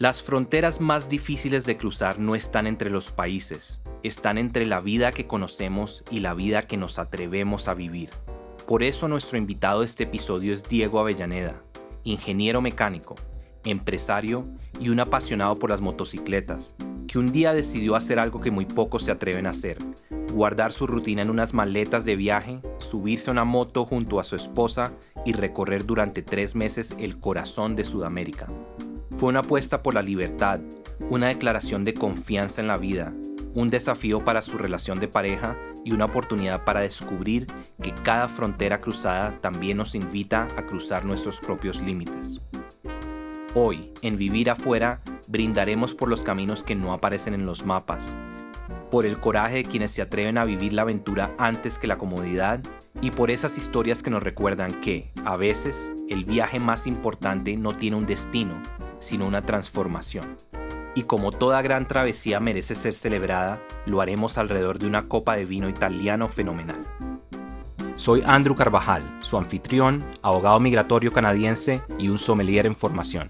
Las fronteras más difíciles de cruzar no están entre los países, están entre la vida que conocemos y la vida que nos atrevemos a vivir. Por eso nuestro invitado de este episodio es Diego Avellaneda, ingeniero mecánico, empresario y un apasionado por las motocicletas, que un día decidió hacer algo que muy pocos se atreven a hacer: guardar su rutina en unas maletas de viaje, subirse a una moto junto a su esposa y recorrer durante 3 meses el corazón de Sudamérica. Fue una apuesta por la libertad, una declaración de confianza en la vida, un desafío para su relación de pareja y una oportunidad para descubrir que cada frontera cruzada también nos invita a cruzar nuestros propios límites. Hoy, en Vivir Afuera, brindaremos por los caminos que no aparecen en los mapas, por el coraje de quienes se atreven a vivir la aventura antes que la comodidad y por esas historias que nos recuerdan que, a veces, el viaje más importante no tiene un destino, sino una transformación. Y como toda gran travesía merece ser celebrada, lo haremos alrededor de una copa de vino italiano fenomenal. Soy Andrew Carvajal, su anfitrión, abogado migratorio canadiense y un sommelier en formación.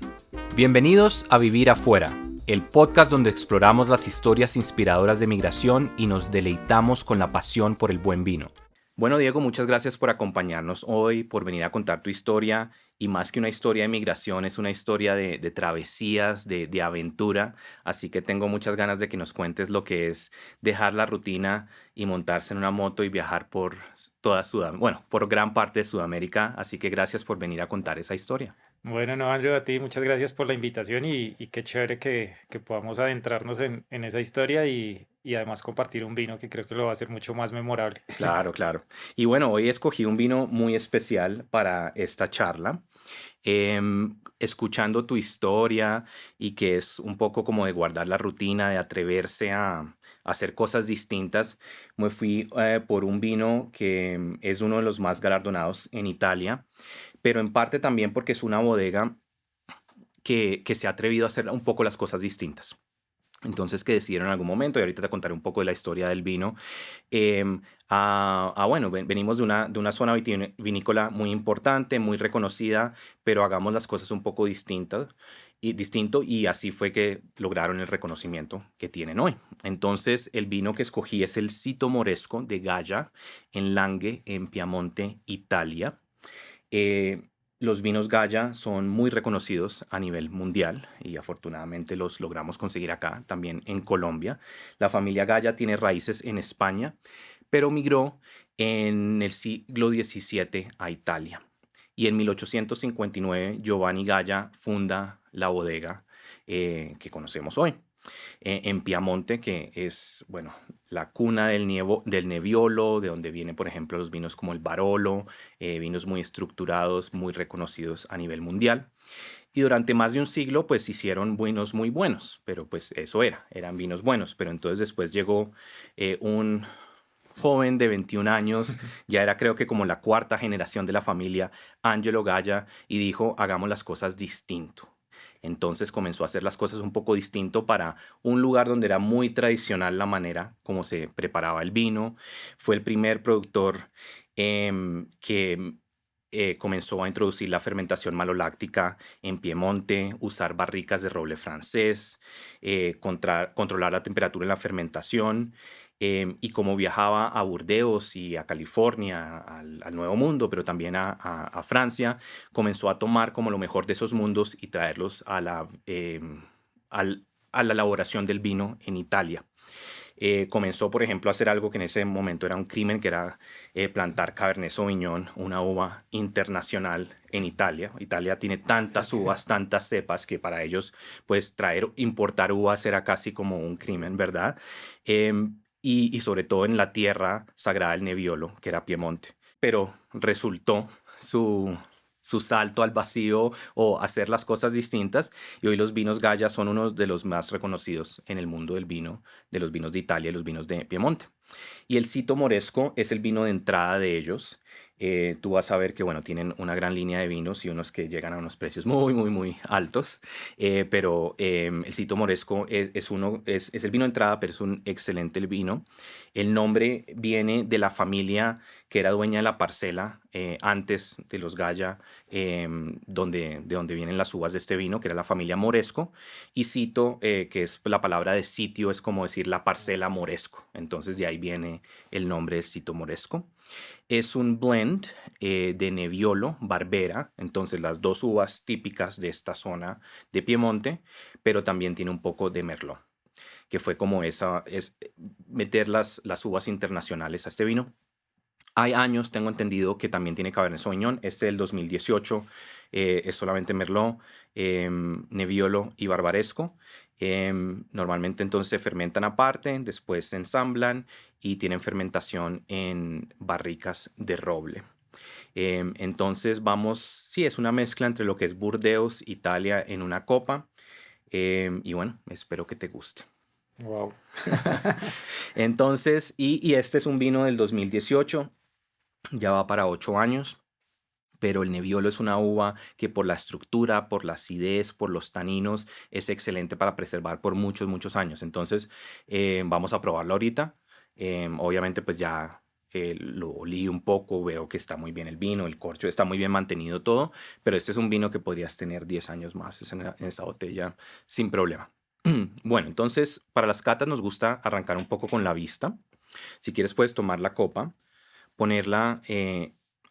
Bienvenidos a Vivir Afuera, el podcast donde exploramos las historias inspiradoras de migración y nos deleitamos con la pasión por el buen vino. Bueno, Diego, muchas gracias por acompañarnos hoy, por venir a contar tu historia. Y más que una historia de migración, es una historia de travesías, de aventura. Así que tengo muchas ganas de que nos cuentes lo que es dejar la rutina y montarse en una moto y viajar por toda Sudamérica, bueno, por gran parte de Sudamérica. Así que gracias por venir a contar esa historia. Bueno, no, Andrew, a ti muchas gracias por la invitación y qué chévere que podamos adentrarnos en esa historia y además compartir un vino que creo que lo va a hacer mucho más memorable. Claro, claro. Y bueno, hoy escogí un vino muy especial para esta charla. Escuchando tu historia y que es un poco como de guardar la rutina, de atreverse a hacer cosas distintas, me fui por un vino que es uno de los más galardonados en Italia, pero en parte también porque es una bodega que se ha atrevido a hacer un poco las cosas distintas. Entonces que decidieron en algún momento, y ahorita te contaré un poco de la historia del vino, bueno, venimos de una zona vinícola muy importante, muy reconocida, pero hagamos las cosas un poco distinto, y así fue que lograron el reconocimiento que tienen hoy. Entonces el vino que escogí es el Sito Moresco de Galla, en Langhe, en Piamonte, Italia. Eh, los vinos Gaya son muy reconocidos a nivel mundial y afortunadamente los logramos conseguir acá, también en Colombia. La familia Gaya tiene raíces en España, pero migró en el siglo XVII a Italia. Y en 1859 Giovanni Gaya funda la bodega que conocemos hoy en Piamonte, que es, bueno, la cuna del Nebbiolo, de donde vienen, por ejemplo, los vinos como el Barolo, vinos muy estructurados, muy reconocidos a nivel mundial. Y durante más de un siglo, pues hicieron vinos muy buenos, pero pues eso eran vinos buenos. Pero entonces después llegó un joven de 21 años, ya era creo que como la cuarta generación de la familia, Angelo Gaya, y dijo, hagamos las cosas distinto. Entonces comenzó a hacer las cosas un poco distinto para un lugar donde era muy tradicional la manera como se preparaba el vino. Fue el primer productor que comenzó a introducir la fermentación maloláctica en Piemonte, usar barricas de roble francés, controlar la temperatura en la fermentación. Y como viajaba a Burdeos y a California, al Nuevo Mundo, pero también a Francia, comenzó a tomar como lo mejor de esos mundos y traerlos a la elaboración del vino en Italia. Comenzó, por ejemplo, a hacer algo que en ese momento era un crimen, que era plantar Cabernet Sauvignon, una uva internacional en Italia. Italia tiene Sí. tantas uvas, tantas cepas, que para ellos, pues, importar uvas era casi como un crimen, ¿verdad? Y sobre todo en la tierra sagrada del Nebbiolo, que era Piemonte. Pero resultó su salto al vacío o hacer las cosas distintas, y hoy los vinos Gaya son uno de los más reconocidos en el mundo del vino, de los vinos de Italia y los vinos de Piemonte. Y el Sito Moresco es el vino de entrada de ellos. tú vas a ver que, bueno, tienen una gran línea de vinos y unos que llegan a unos precios muy, muy, muy altos. Pero el Sito Moresco es el vino de entrada, pero es un excelente vino. El nombre viene de la familia que era dueña de la parcela antes de los Gaya, de donde vienen las uvas de este vino, que era la familia Moresco. Y Sito, que es la palabra de sitio, es como decir la parcela Moresco. Entonces de ahí viene el nombre del Sito Moresco. Es un blend de Nebbiolo, Barbera, entonces las dos uvas típicas de esta zona de Piemonte, pero también tiene un poco de Merlot, que fue como meter las uvas internacionales a este vino. Hay años, tengo entendido, que también tiene Cabernet Sauvignon. Este del 2018 es solamente Merlot, Nebbiolo y Barbaresco. Normalmente entonces se fermentan aparte, después se ensamblan y tienen fermentación en barricas de roble. Entonces vamos, sí, es una mezcla entre lo que es Burdeos, Italia en una copa. Y bueno, espero que te guste. Wow. Entonces, y este es un vino del 2018. Ya va para 8 años, pero el Nebbiolo es una uva que por la estructura, por la acidez, por los taninos, es excelente para preservar por muchos, muchos años. Entonces, vamos a probarlo ahorita. Obviamente, pues ya lo olí un poco, veo que está muy bien el vino, el corcho está muy bien mantenido todo, pero este es un vino que podrías tener 10 años más en esa botella sin problema. Bueno, entonces, para las catas nos gusta arrancar un poco con la vista. Si quieres, puedes tomar la copa, ponerla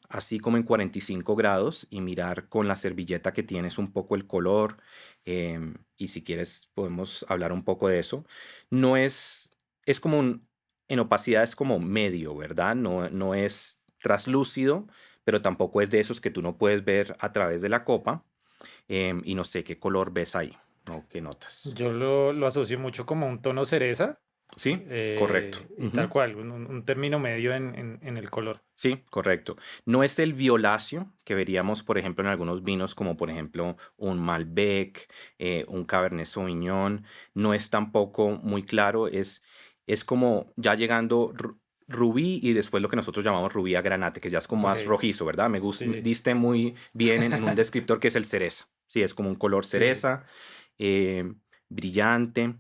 así como en 45 grados y mirar con la servilleta que tienes un poco el color. Y si quieres podemos hablar un poco de eso. No es, es como en opacidad es como medio, ¿verdad? No, no es traslúcido, pero tampoco es de esos que tú no puedes ver a través de la copa. Y no sé qué color ves ahí, ¿no? ¿Qué notas? Yo lo asocio mucho como un tono cereza, Sí, correcto. y tal cual, un término medio en el color. Sí, correcto. No es el violáceo que veríamos, por ejemplo, en algunos vinos, como por ejemplo un Malbec, un Cabernet Sauvignon. No es tampoco muy claro. Es como ya llegando rubí y después lo que nosotros llamamos rubí a granate, que ya es como más Ok, rojizo, ¿verdad? Me gusta, sí, sí, diste muy bien en un descriptor que es el cereza. Sí, es como un color sí. cereza, eh, brillante.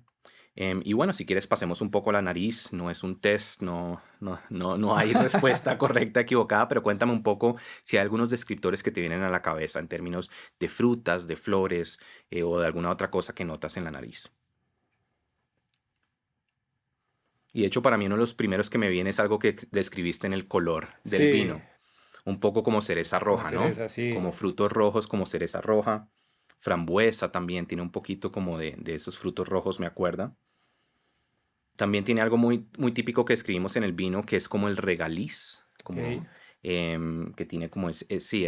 Y bueno, si quieres pasemos un poco a la nariz, no es un test, no hay respuesta correcta, equivocada, pero cuéntame un poco si hay algunos descriptores que te vienen a la cabeza en términos de frutas, de flores o de alguna otra cosa que notas en la nariz. Y de hecho para mí uno de los primeros que me viene es algo que describiste en el color del Sí, vino, un poco como cereza como roja, ¿no? cereza, sí. Como frutos rojos como cereza roja, frambuesa también tiene un poquito como de esos frutos rojos, me acuerda. También tiene algo muy, muy típico que escribimos en el vino, que es como el regaliz, Ok. como que tiene como sí,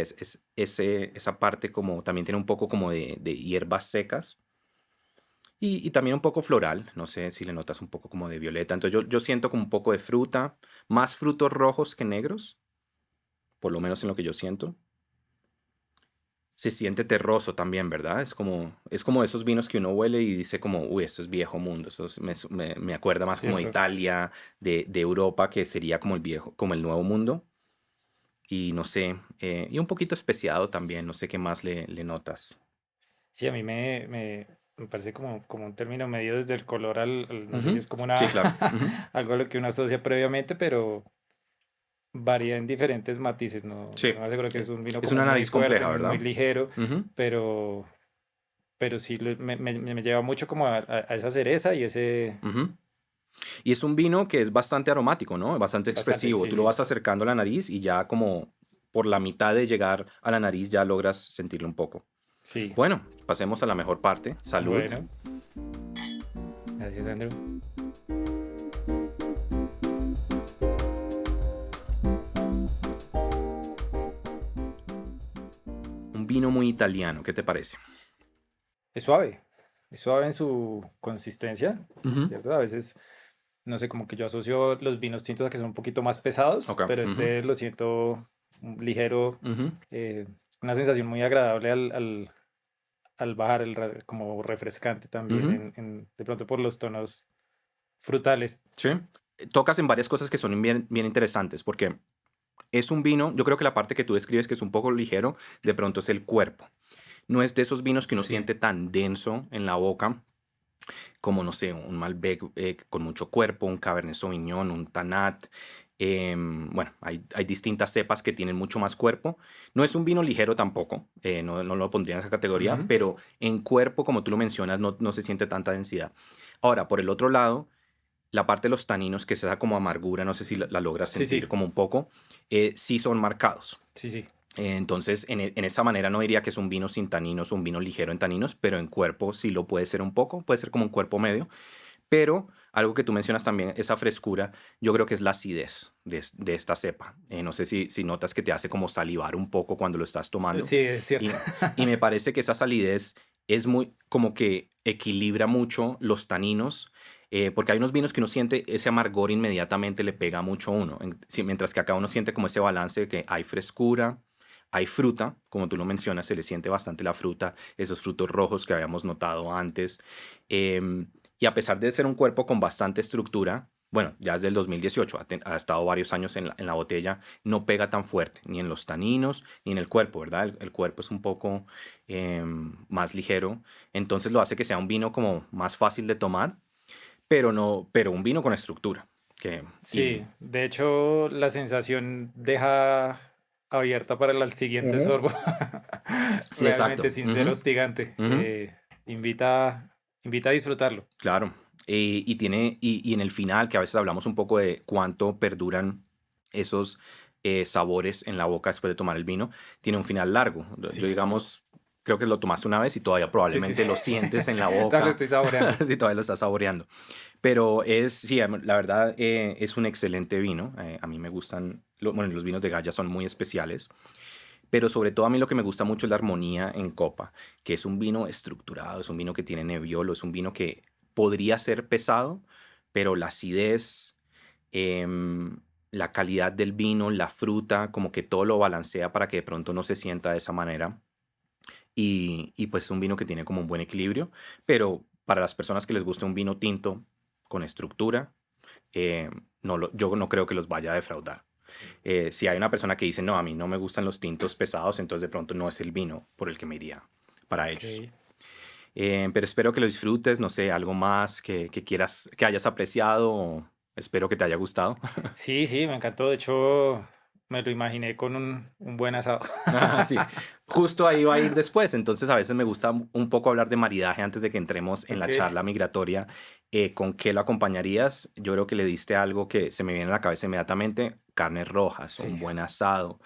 esa parte como también tiene un poco como de hierbas secas y también un poco floral, no sé si le notas un poco como de violeta. Entonces yo siento como un poco de fruta, más frutos rojos que negros, por lo menos en lo que yo siento. Se siente terroso también, ¿verdad? Es como esos vinos que uno huele y dice como, uy, esto es viejo mundo. Me acuerda más como de Cierto. Italia, de Europa, que sería como el viejo, como el nuevo mundo. Y no sé, y un poquito especiado también, no sé qué más le notas. Sí, a mí me parece como un término medio desde el color no sé si Ujú. es como Sí, una claro. Ujú. algo a lo que uno asocia previamente, pero varía en diferentes matices, ¿no? Sí, Yo no aseguro que es un vino es como una muy nariz fuerte, compleja, no es muy ¿verdad? ligero, Ujú. pero, pero sí me lleva mucho como a esa cereza y ese Ujú. Y es un vino que es bastante aromático, ¿no? Bastante bastante, expresivo. sí, Tú lo sí, vas acercando a la nariz y ya como por la mitad de llegar a la nariz ya logras sentirlo un poco. sí. Bueno, pasemos a la mejor parte. Salud. Bueno, gracias, Andrew. Un vino muy italiano, ¿qué te parece? Es suave en su consistencia, Ujú. ¿cierto? A veces, no sé, como que yo asocio los vinos tintos a que son un poquito más pesados, Ok. pero Ujú. este lo siento ligero, Ujú. eh, una sensación muy agradable al bajar, como refrescante también, Ujú. de pronto por los tonos frutales. Sí. Tocas en varias cosas que son bien, bien interesantes porque Es un vino, yo creo que la parte que tú describes que es un poco ligero, de pronto es el cuerpo. No es de esos vinos que uno Sí. siente tan denso en la boca como, no sé, un Malbec con mucho cuerpo, un Cabernet Sauvignon, un Tanat. Bueno, hay distintas cepas que tienen mucho más cuerpo. No es un vino ligero tampoco, no lo pondría en esa categoría, Ujú. pero en cuerpo, como tú lo mencionas, no se siente tanta densidad. Ahora, por el otro lado, la parte de los taninos, que se da como amargura, no sé si la logras Sí, sentir sí, como un poco, sí son marcados. sí, sí. Entonces, en esa manera no diría que es un vino sin taninos o un vino ligero en taninos, pero en cuerpo sí lo puede ser un poco, puede ser como un cuerpo medio. Pero algo que tú mencionas también, esa frescura, yo creo que es la acidez de esta cepa. No sé si notas que te hace como salivar un poco cuando lo estás tomando. Sí, es cierto. Y me parece que esa salidez es muy como que equilibra mucho los taninos, porque hay unos vinos que uno siente ese amargor inmediatamente le pega mucho a uno, mientras que acá uno siente como ese balance de que hay frescura, hay fruta, como tú lo mencionas, se le siente bastante la fruta, esos frutos rojos que habíamos notado antes. Y a pesar de ser un cuerpo con bastante estructura, bueno, ya desde el 2018, ha estado varios años en la botella, no pega tan fuerte, ni en los taninos, ni en el cuerpo, ¿verdad? El cuerpo es un poco más ligero, entonces lo hace que sea un vino como más fácil de tomar, pero no, pero un vino con estructura. Que, y, Sí, de hecho la sensación deja abierta para el siguiente Ujú. sorbo. Sí, Realmente exacto. sin ser Ujú, hostigante. ujú. Invita a disfrutarlo. Claro, y en el final, que a veces hablamos un poco de cuánto perduran esos sabores en la boca después de tomar el vino, tiene un final largo. Yo, Sí, digamos, creo que lo tomaste una vez y todavía sí, sí, sí. probablemente lo sientes en la Todavía lo boca, estoy saboreando. si todavía lo estás saboreando. Pero sí, la verdad es un excelente vino. A mí me gustan, bueno, los vinos de Gaya son muy especiales, pero sobre todo a mí lo que me gusta mucho es la armonía en copa, que es un vino estructurado, es un vino que tiene Nebbiolo, es un vino que podría ser pesado, pero la acidez, em, la calidad del vino, la fruta, como que todo lo balancea para que de pronto no se sienta de esa manera. Y pues un vino que tiene como un buen equilibrio, pero para las personas que les gusta un vino tinto con estructura, yo no creo que los vaya a defraudar. Si hay una persona que dice, no, a mí no me gustan los tintos pesados, entonces de pronto no es el vino por el que me iría para ellos. Ok. Pero espero que lo disfrutes, no sé, algo más que quieras, que hayas apreciado, espero que te haya gustado. Sí, sí, me encantó. De hecho, me lo imaginé con un buen asado. Ah, sí, justo ahí va a ir después. Entonces a veces me gusta un poco hablar de maridaje antes de que entremos en Ok, la charla migratoria. ¿Con qué lo acompañaría? Yo creo que le diste algo que se me viene a la cabeza inmediatamente. Carnes rojas, un sí. buen asado,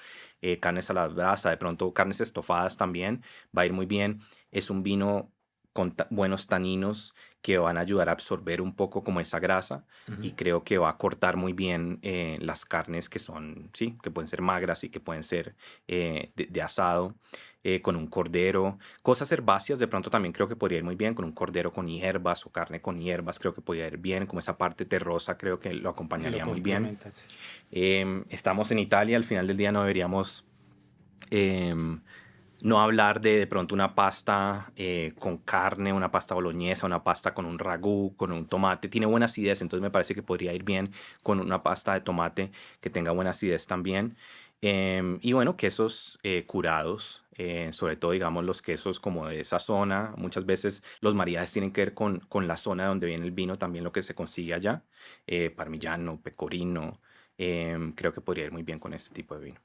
carnes a la brasa, de pronto carnes estofadas también. Va a ir muy bien. Es un vino con buenos taninos que van a ayudar a absorber un poco como esa grasa y Ujú. creo que va a cortar muy bien las carnes que son, sí, que pueden ser magras y que pueden ser de asado, con un cordero. Cosas herbáceas de pronto también creo que podría ir muy bien, con un cordero con hierbas o carne con hierbas, creo que podría ir bien, como esa parte terrosa creo que lo Que lo acompañaría muy bien. complementan, sí. Estamos en Italia, al final del día no deberíamos em, no hablar de pronto una pasta con carne, una pasta boloñesa, una pasta con un ragú, con un tomate. Tiene buena acidez, entonces me parece que podría ir bien con una pasta de tomate que tenga buena acidez también. Y bueno, quesos curados, sobre todo digamos los quesos como de esa zona. Muchas veces los maridajes tienen que ver con la zona donde viene el vino, también lo que se consigue allá. Parmigiano, pecorino. Creo que podría ir muy bien con este tipo de vino.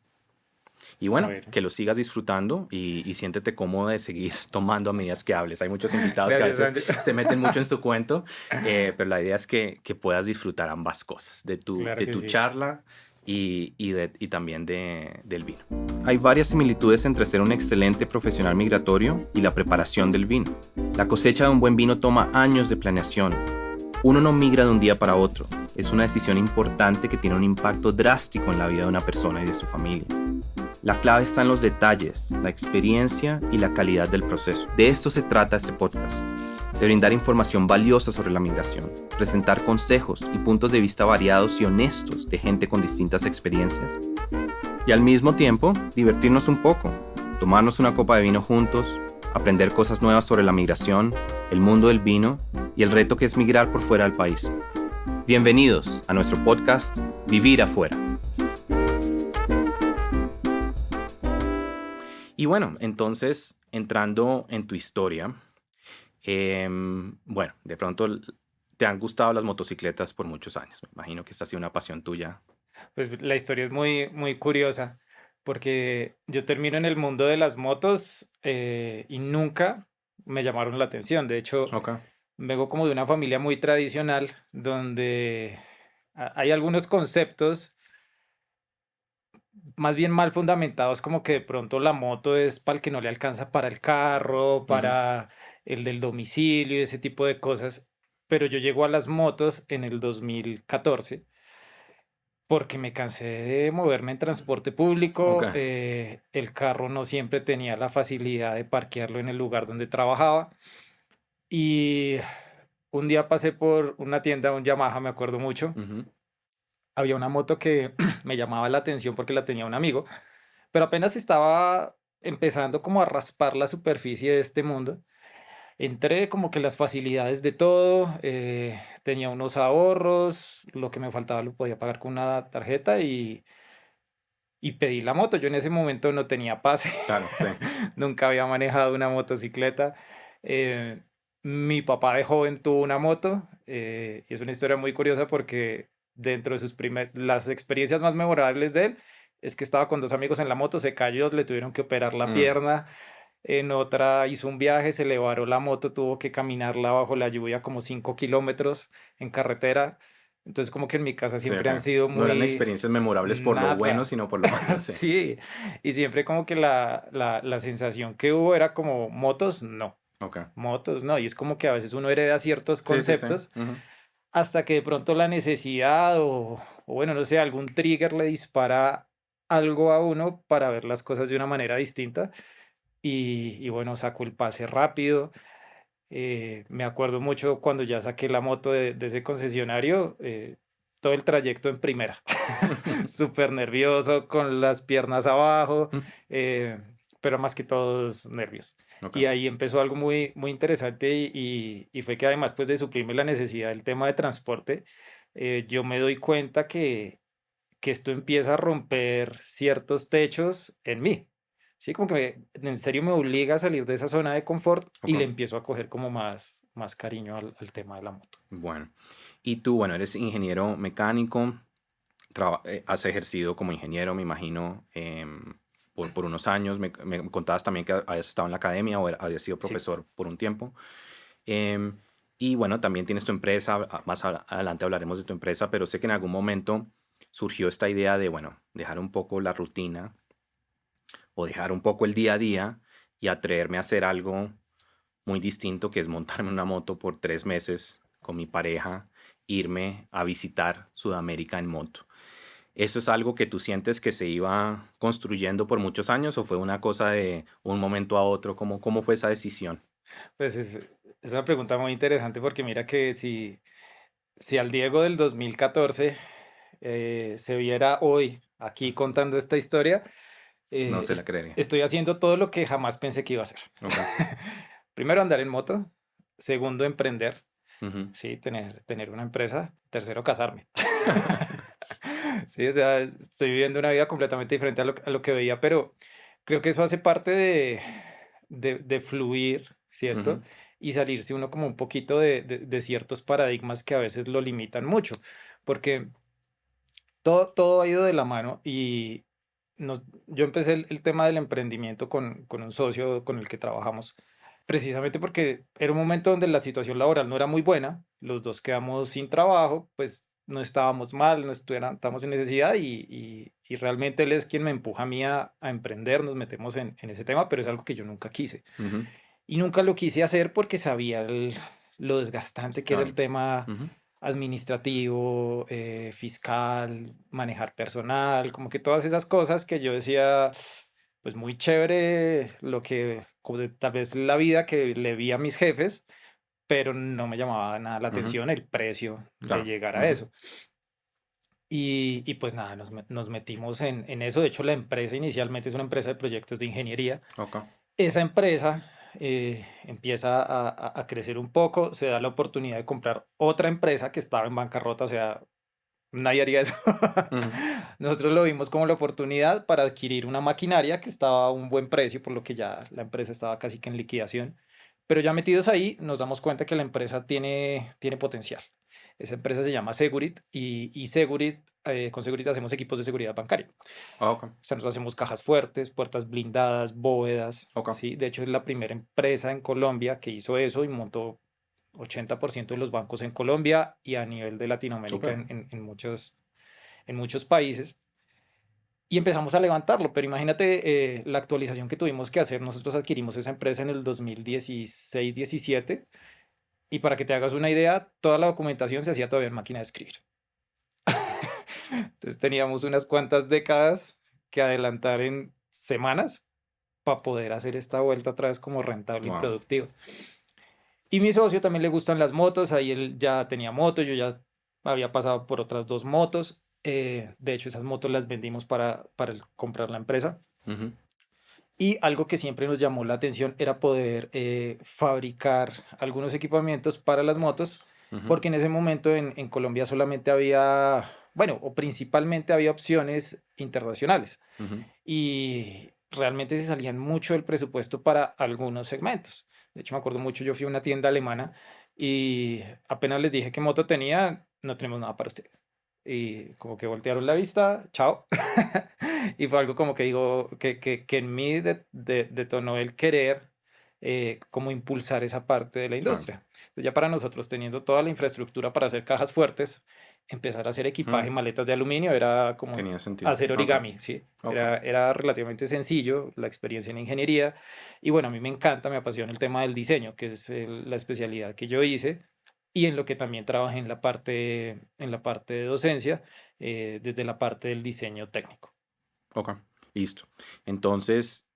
Y bueno, Bueno, que lo sigas disfrutando y siéntete cómodo de seguir tomando a medida que hables. Hay muchos invitados que a gracias, veces Andy. se meten mucho en su cuento, pero la idea es que puedas disfrutar ambas cosas, Claro de que tu sí. charla y también del vino. Hay varias similitudes entre ser un excelente profesional migratorio y la preparación del vino. La cosecha de un buen vino toma años de planeación. Uno no migra de un día para otro. Es una decisión importante que tiene un impacto drástico en la vida de una persona y de su familia. La clave está en los detalles, la experiencia y la calidad del proceso. De esto se trata este podcast, de brindar información valiosa sobre la migración, presentar consejos y puntos de vista variados y honestos de gente con distintas experiencias. Y al mismo tiempo, divertirnos un poco, tomarnos una copa de vino juntos, aprender cosas nuevas sobre la migración, el mundo del vino y el reto que es migrar por fuera del país. Bienvenidos a nuestro podcast Vivir afuera. Y bueno, entonces, entrando en tu historia, bueno, de pronto te han gustado las motocicletas por muchos años. Me imagino que esta ha sido una pasión tuya. Pues la historia es muy, muy curiosa porque yo termino en el mundo de las motos y nunca me llamaron la atención. De hecho, Ok. vengo como de una familia muy tradicional donde hay algunos conceptos más bien mal fundamentados, como que de pronto la moto es para el que no le alcanza para el carro, Ujú. para el del domicilio y ese tipo de cosas. Pero yo llego a las motos en el 2014 porque me cansé de moverme en transporte Ok. público. El carro no siempre tenía la facilidad de parquearlo en el lugar donde trabajaba. Y un día pasé por una tienda, un Yamaha, me acuerdo mucho. Ujú. Había una moto que me llamaba la atención porque la tenía un amigo, pero apenas estaba empezando como a raspar la superficie de este mundo. Entré como que las facilidades de todo, tenía unos ahorros, lo que me faltaba lo podía pagar con una tarjeta y pedí la moto. Yo en ese momento no tenía pase, Claro, sí. nunca había manejado una motocicleta. Eh, Mi papá de joven tuvo una moto y es una historia muy curiosa porque dentro de las experiencias más memorables de él es que estaba con dos amigos en la moto, se cayó, le tuvieron que operar la Mm. pierna. En otra hizo un viaje, se le varó la moto, tuvo que caminarla bajo la lluvia como 5 kilómetros en carretera. Entonces como que en mi casa Sí, siempre ok. han sido No eran muy experiencias memorables por lo bueno, nada. sino por lo malo, sí. Sí, y siempre como que la sensación que hubo era como Ok. motos no, y es como que a veces uno hereda ciertos Sí, sí, sí. conceptos Ujú. hasta que de pronto la necesidad o bueno, no sé, algún trigger le dispara algo a uno para ver las cosas de una manera distinta y bueno, saco el pase rápido. Me acuerdo mucho cuando ya saqué la moto de ese concesionario, todo el trayecto en primera, súper nervioso, con las piernas abajo, eh, pero más que todos nervios. Ok. Y ahí empezó algo muy, muy interesante y fue que además pues de suplirme la necesidad del tema de transporte, yo me doy cuenta que esto empieza a romper ciertos techos en mí. Sí, como que en serio me obliga a salir de esa zona de confort y le Ok. empiezo a coger como más cariño al tema de la moto. Bueno. Y tú, bueno, eres ingeniero mecánico, has ejercido como ingeniero, me imagino, por unos años. Me contabas también que habías estado en la academia o habías sido Sí, profesor por un tiempo. Em, y bueno, también tienes tu empresa, más adelante hablaremos de tu empresa, pero sé que en algún momento surgió esta idea de, bueno, dejar un poco la rutina o dejar un poco el día a día y atreverme a hacer algo muy distinto, que es montarme en una moto por 3 meses con mi pareja, irme a visitar Sudamérica en moto. ¿Eso es algo que tú sientes que se iba construyendo por muchos años o fue una cosa de un momento a otro? ¿Cómo fue esa decisión? pues es una pregunta muy interesante porque mira que si al Diego del 2014 se viera hoy aquí contando esta historia, No se la creería. estoy haciendo todo lo que jamás pensé que iba a hacer. Ok. Primero, andar en moto. Segundo, emprender. Ujú. Sí, tener una empresa. Tercero, casarme. Sí, o sea, estoy viviendo una vida completamente diferente a lo que veía, pero creo que eso hace parte de fluir, ¿cierto? Ujú. Y salirse uno como un poquito de ciertos paradigmas que a veces lo limitan mucho, porque todo ha ido de la mano y yo empecé el tema del emprendimiento con un socio con el que trabajamos, precisamente porque era un momento donde la situación laboral no era muy buena, los dos quedamos sin trabajo, pues no estábamos mal, estábamos en necesidad y realmente él es quien me empuja a mí a emprender, nos metemos en ese tema, pero es algo que yo nunca quise. Ujú. Y nunca lo quise hacer porque sabía lo desgastante que era el Claro. tema Ujú. administrativo, fiscal, manejar personal, como que todas esas cosas que yo decía, pues muy chévere lo que, como tal vez la vida que le vi a mis jefes, pero no me llamaba nada la Ujú. atención el precio de Claro. llegar a Ujú. eso. Y pues nada, nos metimos en eso. De hecho, la empresa inicialmente es una empresa de proyectos de ingeniería. Ok. Esa empresa empieza a crecer un poco, se da la oportunidad de comprar otra empresa que estaba en bancarrota, o sea, Nadie haría eso. Ujú. Nosotros lo vimos como la oportunidad para adquirir una maquinaria que estaba a un buen precio, por lo que ya la empresa estaba casi que en liquidación. Pero ya metidos ahí, nos damos cuenta que la empresa tiene potencial. Esa empresa se llama Segurit y Segurit, con Segurit hacemos equipos de seguridad bancaria. Ok, O sea, nosotros hacemos cajas fuertes, puertas blindadas, bóvedas, ok. ¿sí? De hecho, es la primera empresa en Colombia que hizo eso y montó 80% de los bancos en Colombia y a nivel de Latinoamérica Súper. en muchos países. Y empezamos a levantarlo, pero imagínate la actualización que tuvimos que hacer. Nosotros adquirimos esa empresa en el 2016-17 y para que te hagas una idea, toda la documentación se hacía todavía en máquina de escribir. Entonces teníamos unas cuantas décadas que adelantar en semanas para poder hacer esta vuelta otra vez como rentable y Wow. productivo. Y mi socio también le gustan las motos, ahí él ya tenía moto, yo ya había pasado por otras dos motos. De hecho, esas motos las vendimos para comprar la empresa. Ujú. Y algo que siempre nos llamó la atención era poder fabricar algunos equipamientos para las motos, Ujú. porque en ese momento en Colombia solamente había, bueno, o principalmente había opciones internacionales Ujú. y realmente se salían mucho del presupuesto para algunos segmentos. De hecho, me acuerdo mucho, yo fui a una tienda alemana y apenas les dije qué moto tenía, no tenemos nada para usted. Y como que voltearon la vista, chao. Y fue algo como que digo, que en mí detonó el querer como impulsar esa parte de la Claro. industria. Entonces ya para nosotros, teniendo toda la infraestructura para hacer cajas fuertes, empezar a hacer equipaje, Mm, maletas de aluminio, era como tenía sentido. hacer Ok, origami, ¿sí? ok. Era relativamente sencillo la experiencia en ingeniería. Y bueno, a mí me encanta, me apasiona el tema del diseño, que es la especialidad que yo hice y en lo que también trabajé en la parte de docencia, desde la parte del diseño técnico. Ok, listo. Entonces,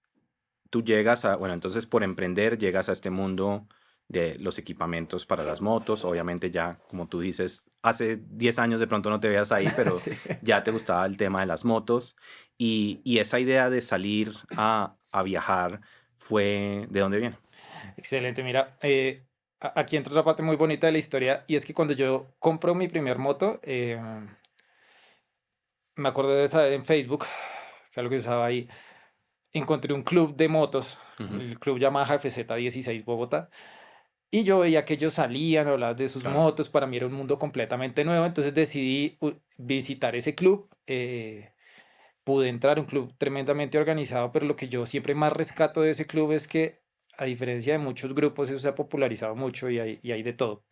tú llegas a, bueno, entonces por emprender llegas a este mundo de los equipamientos para las motos. Obviamente ya, como tú dices, hace 10 años de pronto no te veas ahí, pero Sí. ya te gustaba el tema de las motos. Y esa idea de salir a viajar fue, ¿de dónde viene? Excelente, mira, aquí entra otra parte muy bonita de la historia y es que cuando yo compro mi primer moto, me acuerdo de esa en Facebook, que algo que usaba ahí, encontré un club de motos, Ujú. el club Yamaha FZ16 Bogotá, y yo veía que ellos salían, hablaban de sus Claro. motos, para mí era un mundo completamente nuevo, entonces decidí visitar ese club. Pude entrar a un club tremendamente organizado, pero lo que yo siempre más rescato de ese club es que, a diferencia de muchos grupos, eso se ha popularizado mucho y hay de todo.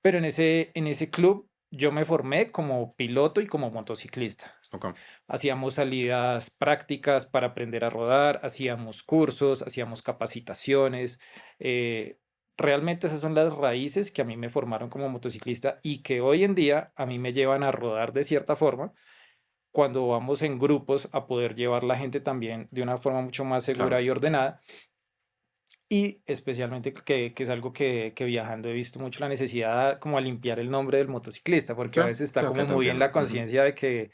Pero en ese club yo me formé como piloto y como motociclista. Ok. Hacíamos salidas prácticas para aprender a rodar, hacíamos cursos, hacíamos capacitaciones. eh, Realmente esas son las raíces que a mí me formaron como motociclista y que hoy en día a mí me llevan a rodar de cierta forma cuando vamos en grupos a poder llevar la gente también de una forma mucho más segura Claro. y ordenada. Y especialmente que es algo que viajando he visto mucho la necesidad como a limpiar el nombre del motociclista, porque Sí, a veces sí, está ok, como te muy en entiendo. la Ujú. conciencia de que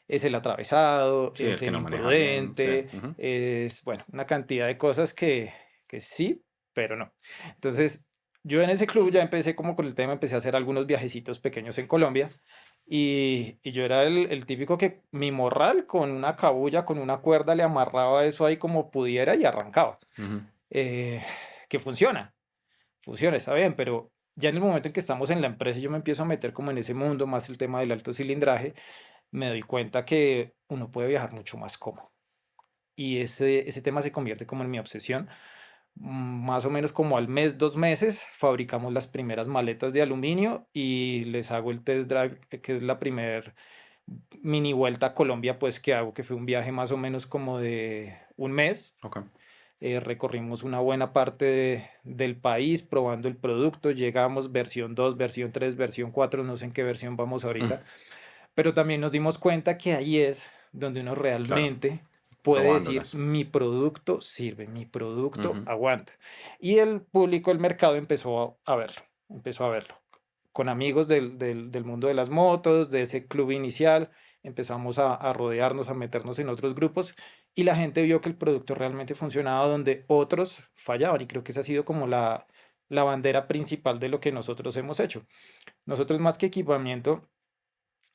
es el atravesado, Sí, el es que el no maneja bien, sí. imprudente, Ujú. es, bueno, una cantidad de cosas que sí, pero no. Entonces, yo en ese club ya empecé como con el tema, empecé a hacer algunos viajecitos pequeños en Colombia y yo era el típico que mi morral con una cabulla, con una cuerda, le amarraba eso ahí como pudiera y arrancaba. Ujú. Eh, que funciona, está bien, pero ya en el momento en que estamos en la empresa y yo me empiezo a meter como en ese mundo, más el tema del alto cilindraje, me doy cuenta que uno puede viajar mucho más cómodo. Y ese tema se convierte como en mi obsesión. Más o menos como al mes, 2 meses, fabricamos las primeras maletas de aluminio y les hago el test drive, que es la primer mini vuelta a Colombia, pues que hago, que fue un viaje más o menos como de un mes. Ok. Recorrimos una buena parte del país probando el producto, llegamos versión 2 versión 3 versión 4 no sé en qué versión vamos Mm, ahorita, pero también nos dimos cuenta que ahí es donde uno claro, realmente puede decir, probándolas. mi producto sirve, mi producto Ujú. aguanta. Y el público, el mercado empezó a verlo. Con amigos del mundo de las motos, de ese club inicial, empezamos a rodearnos, a meternos en otros grupos y la gente vio que el producto realmente funcionaba donde otros fallaban y creo que esa ha sido como la bandera principal de lo que nosotros hemos hecho. Nosotros más que equipamiento,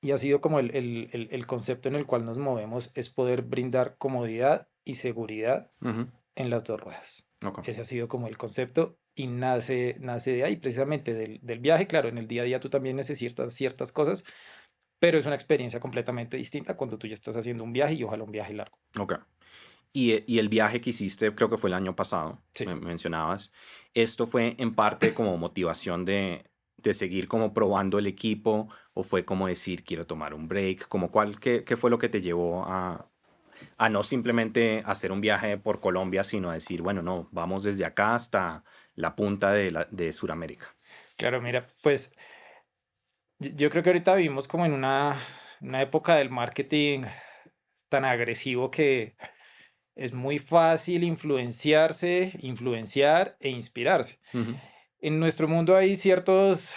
y ha sido como el concepto en el cual nos movemos es poder brindar comodidad y seguridad Ujú. en las dos ruedas. Ok. Ese ha sido como el concepto y nace de ahí, precisamente del viaje. Claro, en el día a día tú también necesitas ciertas cosas, pero es una experiencia completamente distinta cuando tú ya estás haciendo un viaje y ojalá un viaje largo. Ok. Y el viaje que hiciste, creo que fue el año pasado, Sí. me mencionabas, ¿esto fue en parte como motivación de seguir como probando el equipo o fue como decir quiero tomar un break? Como qué fue lo que te llevó a no simplemente hacer un viaje por Colombia, sino a decir, bueno, no, vamos desde acá hasta la punta de Sudamérica? Claro, mira, pues yo creo que ahorita vivimos como en una época del marketing tan agresivo que es muy fácil influenciarse, influenciar e inspirarse. Ujú. En nuestro mundo hay ciertos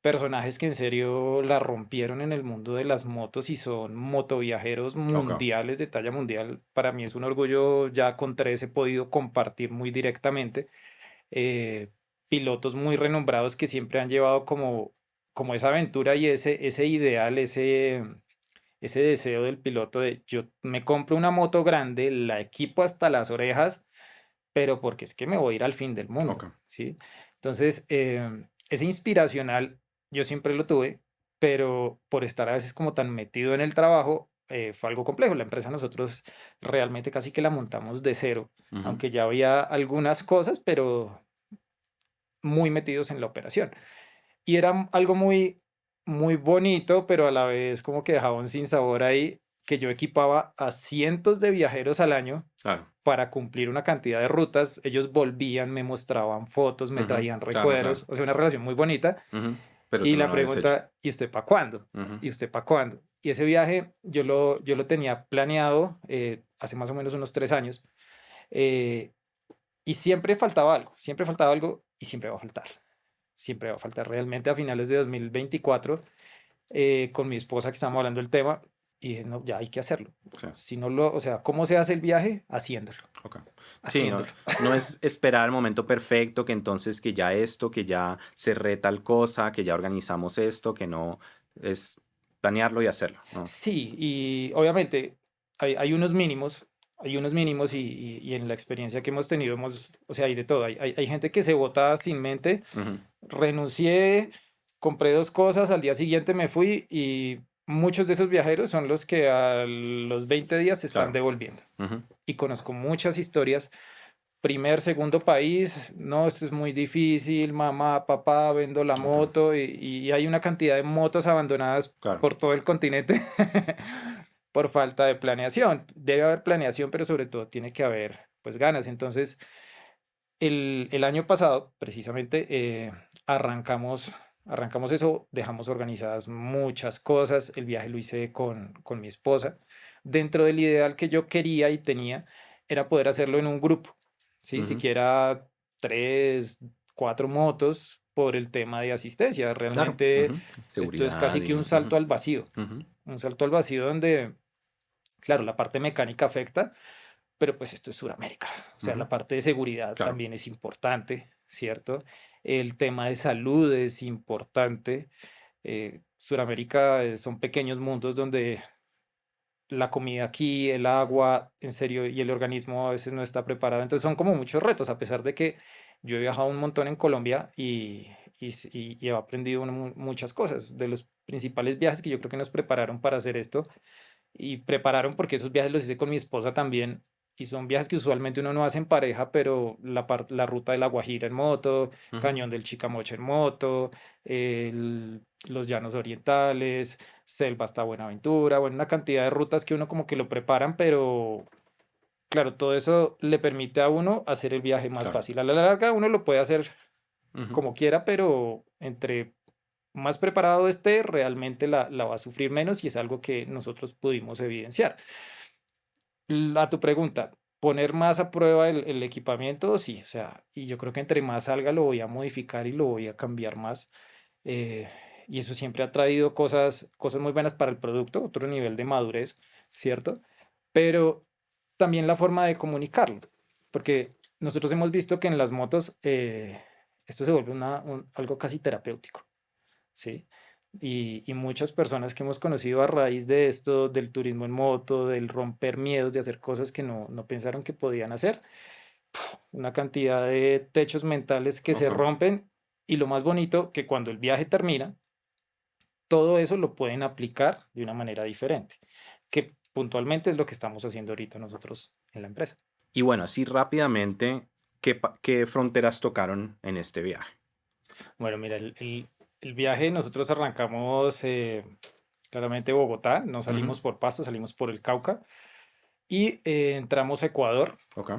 personajes que en serio la rompieron en el mundo de las motos y son motoviajeros Ok. mundiales de talla mundial. Para mí es un orgullo, ya con tres he podido compartir muy directamente. eh, Pilotos muy renombrados que siempre han llevado como esa aventura y ese ideal, ese deseo del piloto de yo me compro una moto grande, la equipo hasta las orejas, pero porque es que me voy a ir al fin del mundo, Ok. ¿sí? Entonces, ese inspiracional yo siempre lo tuve, pero por estar a veces como tan metido en el trabajo, fue algo complejo. La empresa nosotros realmente casi que la montamos de cero, Ujú. aunque ya había algunas cosas, pero muy metidos en la operación. Y era algo muy bonito, pero a la vez como que dejaba un sinsabor ahí, que yo equipaba a cientos de viajeros al año Claro. para cumplir una cantidad de rutas. Ellos volvían, me mostraban fotos, me Ujú. traían Claro, claro. recuerdos, o sea, una relación muy bonita. Ujú. Pero Y tú no la lo habías hecho. pregunta, ¿y usted para cuándo? Ujú. ¿Y usted para cuándo? Y ese viaje yo lo tenía planeado hace más o menos unos 3 años, eh, y siempre faltaba algo y siempre va a faltar. Siempre va a faltar realmente a finales de 2024, con mi esposa que estábamos hablando del tema y dije, no, ya hay que hacerlo. Sí. Si no lo, o sea, ¿cómo se hace el viaje? Haciéndolo, Ok. Sí, no, haciéndolo. no es esperar el momento perfecto, que entonces que ya esto, que ya cerré tal cosa, que ya organizamos esto, que no, es planearlo y hacerlo, ¿no? Sí, y obviamente hay unos mínimos, y en la experiencia que hemos tenido o sea, hay de todo. Hay gente que se vota sin mente, Ujú. renuncié, compré 2 cosas, al día siguiente me fui y muchos de esos viajeros son los que a los 20 días se están Claro. devolviendo. Ujú. Y conozco muchas historias. Primer, segundo país, no, esto es muy difícil, mamá, papá, vendo la Ok. moto y hay una cantidad de motos abandonadas Claro. por todo el continente por falta de planeación. Debe haber planeación, pero sobre todo tiene que haber pues ganas. Entonces, el año pasado, precisamente, arrancamos eso, dejamos organizadas muchas cosas, el viaje lo hice con mi esposa. Dentro del ideal que yo quería y tenía, era poder hacerlo en un grupo, ¿sí? Ujú. Siquiera 3, 4 motos por el tema de asistencia. Claro. Realmente Ujú. esto es Seguridad casi que y... un ujú. salto al vacío donde, claro, la parte mecánica afecta, pero pues esto es Sudamérica. O sea, Ujú. la parte de seguridad Claro. también es importante, ¿cierto? El tema de salud es importante. Suramérica son pequeños mundos donde la comida aquí, el agua, en serio, y el organismo a veces no está preparado. Entonces son como muchos retos, a pesar de que yo he viajado un montón en Colombia y he aprendido muchas cosas. De los principales viajes que yo creo que nos prepararon para hacer esto y prepararon porque esos viajes los hice con mi esposa también. Y son viajes que usualmente uno no hace en pareja, pero la ruta de La Guajira en moto, Ujú. Cañón del Chicamocha en moto, los Llanos Orientales, Selva hasta Buenaventura, bueno, una cantidad de rutas que uno como que lo preparan, pero claro, todo eso le permite a uno hacer el viaje más Claro. fácil. A la larga uno lo puede hacer Ujú. como quiera, pero entre más preparado esté, realmente la va a sufrir menos y es algo que nosotros pudimos evidenciar. A tu pregunta, poner más a prueba el equipamiento, sí, o sea, y yo creo que entre más salga lo voy a modificar y lo voy a cambiar más. eh, y eso siempre ha traído cosas muy buenas para el producto, otro nivel de madurez, ¿cierto? Pero también la forma de comunicarlo, porque nosotros hemos visto que en las motos esto se vuelve algo casi terapéutico, ¿sí? y muchas personas que hemos conocido a raíz de esto, del turismo en moto, del romper miedos, de hacer cosas que no pensaron que podían hacer, una cantidad de techos mentales que se Ok. rompen y lo más bonito, que cuando el viaje termina, todo eso lo pueden aplicar de una manera diferente, que puntualmente es lo que estamos haciendo ahorita nosotros en la empresa. Y bueno, así rápidamente, ¿qué fronteras tocaron en este viaje? Bueno, mira, el viaje nosotros arrancamos claramente Bogotá, no Ujú. salimos por Pasto, salimos por el Cauca y entramos a Ecuador, Ok.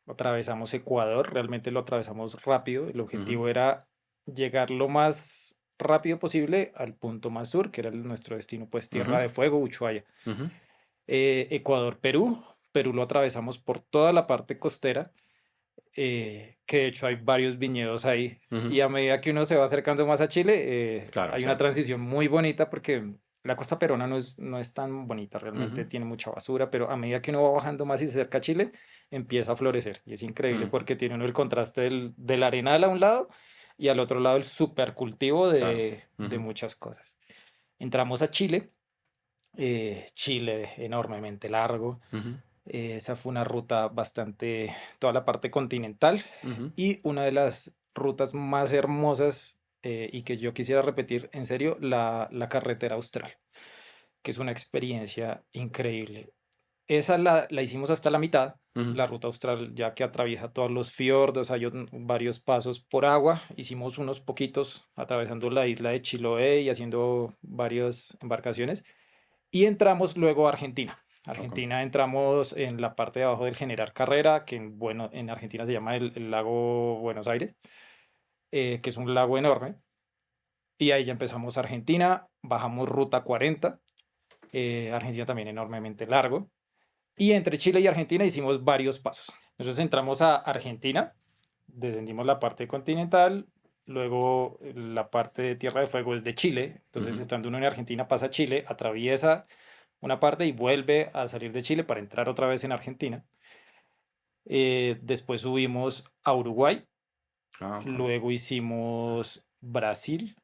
atravesamos Ecuador, realmente lo atravesamos rápido, el Ujú. objetivo era llegar lo más rápido posible al punto más sur, que era nuestro destino, pues Tierra Ujú. de Fuego, Ushuaia. Ujú. Ecuador, Perú. Perú lo atravesamos por toda la parte costera, que de hecho hay varios viñedos ahí. Ujú. Y a medida que uno se va acercando más a Chile, Claro, hay sí. una transición muy bonita porque la costa peruana no es tan bonita, realmente Ujú. tiene mucha basura, pero a medida que uno va bajando más y se acerca a Chile, empieza a florecer. Y es increíble Mm. porque tiene uno el contraste del arenal a un lado y al otro lado el supercultivo Claro. de Ujú. muchas cosas. Entramos a Chile, Chile enormemente largo. Ujú. Esa fue una ruta bastante, toda la parte continental Ujú. y una de las rutas más hermosas y que yo quisiera repetir en serio, la carretera austral, que es una experiencia increíble. Esa la hicimos hasta la mitad, Ujú. la ruta austral, ya que atraviesa todos los fiordos, hay varios pasos por agua. Hicimos unos poquitos atravesando la isla de Chiloé y haciendo varias embarcaciones. Y entramos luego a Argentina. Ok. Argentina entramos en la parte de abajo del General Carrera, que bueno, en Argentina se llama el lago Buenos Aires, que es un lago enorme. Y ahí ya empezamos Argentina, bajamos Ruta 40, Argentina también enormemente largo. Y entre Chile y Argentina hicimos varios pasos. Nosotros entramos a Argentina, descendimos la parte continental, luego la parte de Tierra de Fuego es de Chile, entonces Ujú. estando uno en Argentina pasa a Chile, atraviesa una parte y vuelve a salir de Chile para entrar otra vez en Argentina. Después subimos a Uruguay, Ah, ok. luego hicimos Brasil,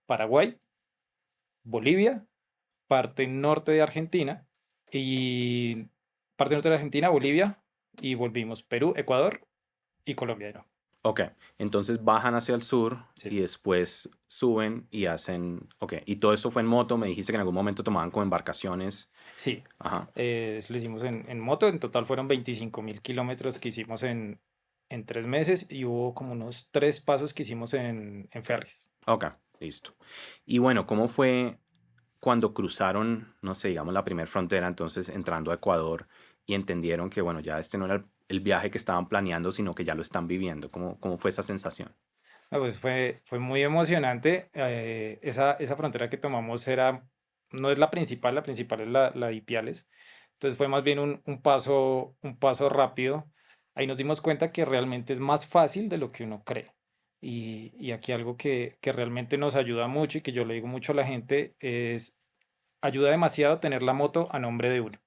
Paraguay, Bolivia, parte norte de Argentina y parte norte de Argentina, Bolivia y volvimos Perú, Ecuador y Colombia, ¿no? Ok, entonces bajan hacia el sur Sí. y después suben y hacen, ok, y todo eso fue en moto, me dijiste que en algún momento tomaban como embarcaciones, Sí, ajá, eso lo hicimos en moto, en total fueron 25.000 kilómetros que hicimos en 3 meses y hubo como unos 3 pasos que hicimos en ferries. ok, listo. Y bueno, ¿cómo fue cuando cruzaron, no sé, digamos la primera frontera, entonces entrando a Ecuador y entendieron que, bueno, ya este no era el viaje que estaban planeando, sino que ya lo están viviendo? ¿Cómo fue esa sensación? Pues fue muy emocionante. Esa frontera que tomamos no es la principal es la de Ipiales. Entonces fue más bien un paso rápido. Ahí nos dimos cuenta que realmente es más fácil de lo que uno cree. Y aquí algo que realmente nos ayuda mucho y que yo le digo mucho a la gente es, ayuda demasiado tener la moto a nombre de uno.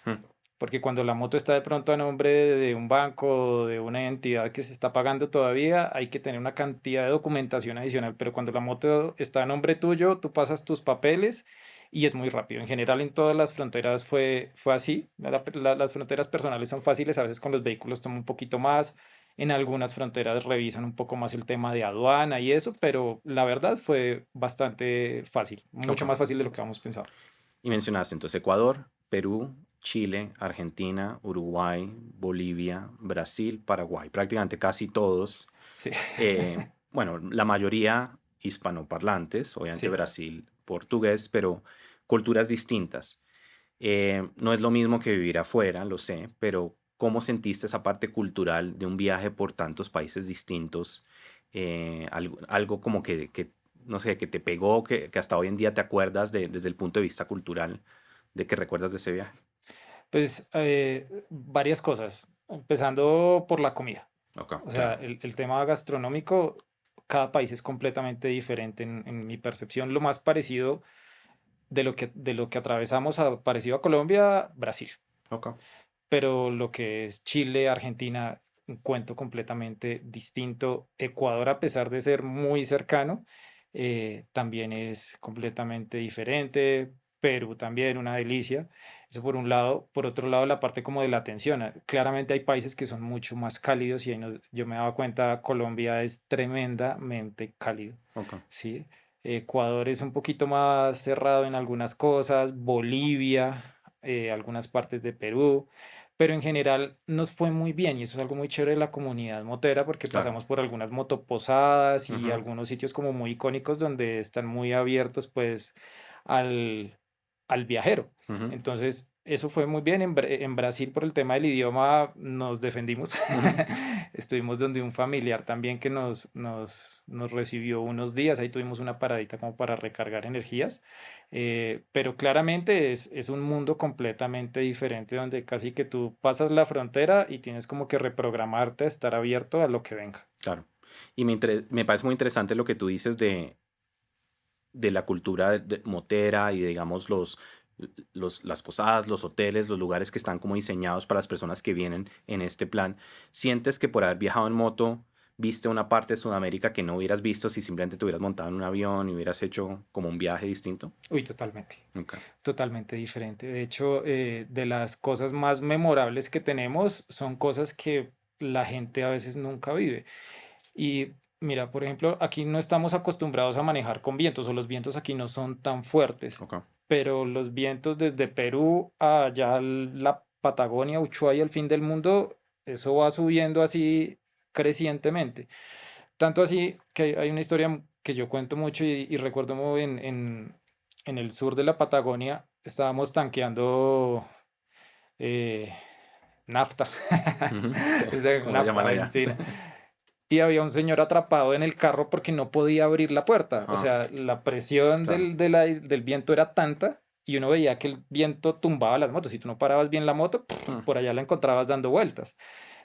Mm. Porque cuando la moto está de pronto a nombre de un banco o de una entidad que se está pagando todavía, hay que tener una cantidad de documentación adicional. Pero cuando la moto está a nombre tuyo, tú pasas tus papeles y es muy rápido. En general, en todas las fronteras fue así. Las fronteras personales son fáciles, a veces con los vehículos toma un poquito más. En algunas fronteras revisan un poco más el tema de aduana y eso, pero la verdad fue bastante fácil, mucho Ok. más fácil de lo que habíamos pensado. Y mencionaste entonces Ecuador, Perú, Chile, Argentina, Uruguay, Bolivia, Brasil, Paraguay, prácticamente casi todos, Sí, bueno, la mayoría hispanoparlantes, obviamente sí. Brasil, portugués, pero culturas distintas. No es lo mismo que vivir afuera, lo sé, pero ¿cómo sentiste esa parte cultural de un viaje por tantos países distintos? Algo como no sé, que te pegó, que hasta hoy en día te acuerdas desde el punto de vista cultural, de que recuerdas de ese viaje. Pues varias cosas, empezando por la comida. Ok, O sea, claro. el tema gastronómico, cada país es completamente diferente en mi percepción. Lo más parecido de lo que atravesamos, parecido a Colombia, Brasil. Ok. Pero lo que es Chile, Argentina, un cuento completamente distinto. Ecuador, a pesar de ser muy cercano, también es completamente diferente. Perú también, una delicia. Eso por un lado. Por otro lado, la parte como de la atención. Claramente hay países que son mucho más cálidos y ahí yo me daba cuenta, Colombia es tremendamente cálido, Ok, ¿sí? Ecuador es un poquito más cerrado en algunas cosas, Bolivia, algunas partes de Perú, pero en general nos fue muy bien y eso es algo muy chévere de la comunidad motera porque claro. pasamos por algunas motoposadas y Ujú, algunos sitios como muy icónicos donde están muy abiertos pues al, al viajero. ujú, Entonces, eso fue muy bien. En Brasil, por el tema del idioma, nos defendimos. ujú. Estuvimos donde un familiar también que nos recibió unos días. Ahí tuvimos una paradita como para recargar energías. Pero claramente es un mundo completamente diferente donde casi que tú pasas la frontera y tienes como que reprogramarte a estar abierto a lo que venga. Claro. Y me parece muy interesante lo que tú dices de la cultura motera y digamos las posadas, los hoteles, los lugares que están como diseñados para las personas que vienen en este plan. ¿Sientes que por haber viajado en moto viste una parte de Sudamérica que no hubieras visto si simplemente te hubieras montado en un avión y hubieras hecho como un viaje distinto? Uy, totalmente. Ok, Totalmente diferente. De hecho, de las cosas más memorables que tenemos son cosas que la gente a veces nunca vive. Y mira, por ejemplo, aquí no estamos acostumbrados a manejar con vientos o los vientos aquí no son tan fuertes, ok. pero los vientos desde Perú a allá la Patagonia, Ushuaia y el fin del mundo, eso va subiendo así crecientemente. Tanto así que hay una historia que yo cuento mucho y recuerdo muy en el sur de la Patagonia, estábamos tanqueando eh, nafta, Ujú, sí, es de como lo nafta, llaman allá. Sí. benzina. Y había un señor atrapado en el carro porque no podía abrir la puerta. O Ah, sea, la presión claro. del viento era tanta y uno veía que el viento tumbaba las motos. Si tú no parabas bien la moto, Mm, por allá la encontrabas dando vueltas.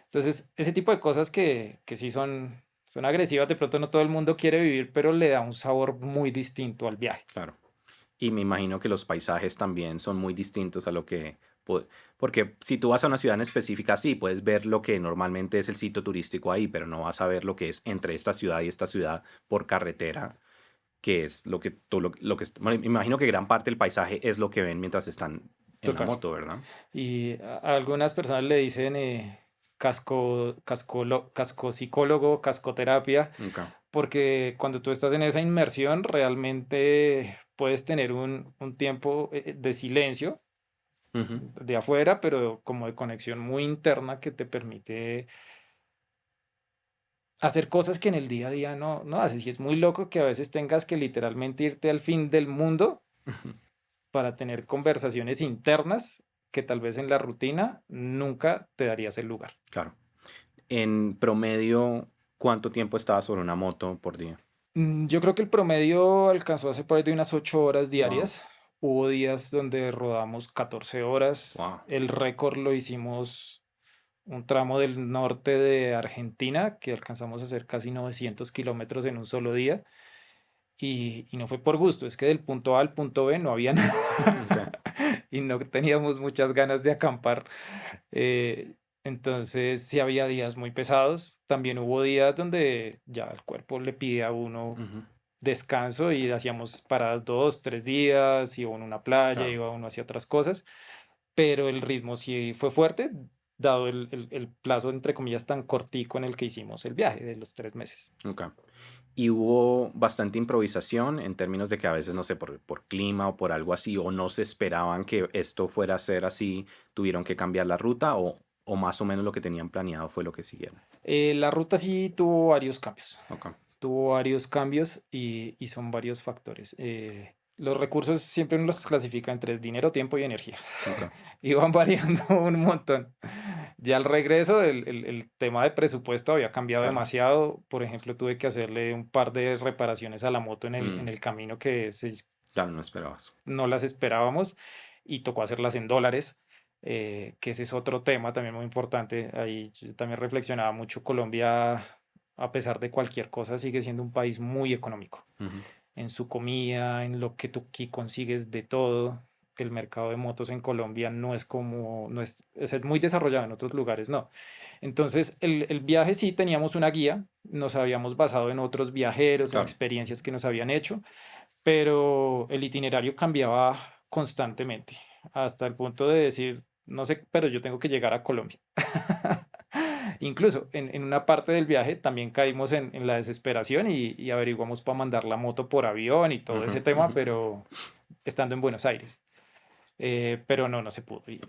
Entonces, ese tipo de cosas que sí son agresivas, de pronto no todo el mundo quiere vivir, pero le da un sabor muy distinto al viaje. claro. Y me imagino que los paisajes también son muy distintos a lo que... Porque si tú vas a una ciudad en específica, sí, puedes ver lo que normalmente es el sitio turístico ahí, pero no vas a ver lo que es entre esta ciudad y esta ciudad por carretera, que es lo que tú, bueno, me imagino que gran parte del paisaje es lo que ven mientras están en la Total. moto, ¿verdad? Y a algunas personas le dicen casco psicólogo, cascoterapia, Nunca. porque cuando tú estás en esa inmersión realmente puedes tener un tiempo de silencio Ujú, de afuera, pero como de conexión muy interna que te permite hacer cosas que en el día a día no haces. Y es muy loco que a veces tengas que literalmente irte al fin del mundo ujú, para tener conversaciones internas que tal vez en la rutina nunca te darías el lugar. claro. En promedio, ¿cuánto tiempo estabas sobre una moto por día? Yo creo que el promedio alcanzó a ser por ahí de unas 8 horas Wow, diarias. Hubo días donde rodamos 14 horas. wow. El récord lo hicimos un tramo del norte de Argentina, que alcanzamos a hacer casi 900 kilómetros en un solo día. Y no fue por gusto, es que del punto A al punto B no había nada. Okay. Y no teníamos muchas ganas de acampar. Eh, entonces sí había días muy pesados. También hubo días donde ya el cuerpo le pide a uno Ujú, descanso y hacíamos paradas 2, 3 días, iba uno a una playa, claro. iba uno hacia otras cosas, pero el ritmo sí fue fuerte, dado el plazo, entre comillas, tan cortico en el que hicimos el viaje de los 3 meses. Ok. Y hubo bastante improvisación en términos de que a veces, no sé, por clima o por algo así, o no se esperaban que esto fuera a ser así, tuvieron que cambiar la ruta o más o menos lo que tenían planeado fue lo que siguieron. La ruta sí tuvo varios cambios. Ok, Tuvo varios cambios y son varios factores. Los recursos siempre uno los clasifica en tres: dinero, tiempo y energía. ok. Y van variando un montón. Ya al regreso, el tema de presupuesto había cambiado Claro. demasiado. Por ejemplo, tuve que hacerle un par de reparaciones a la moto en Mm, el camino que claro, no esperabas. no las esperábamos y tocó hacerlas en dólares. Que ese es otro tema también muy importante. Ahí yo también reflexionaba mucho. Colombia, a pesar de cualquier cosa, sigue siendo un país muy económico Ujú, en su comida, en lo que tú aquí consigues de todo. el mercado de motos en Colombia no es como, no es, o sea, es muy desarrollado, en otros lugares no. Entonces, el viaje sí teníamos una guía, nos habíamos basado en otros viajeros, en Claro, experiencias que nos habían hecho, pero el itinerario cambiaba constantemente, hasta el punto de decir, no sé, pero yo tengo que llegar a Colombia. Incluso en una parte del viaje también caímos en la desesperación y averiguamos para mandar la moto por avión y todo ujú, ese tema, ujú, pero estando en Buenos Aires. Pero no, no se pudo y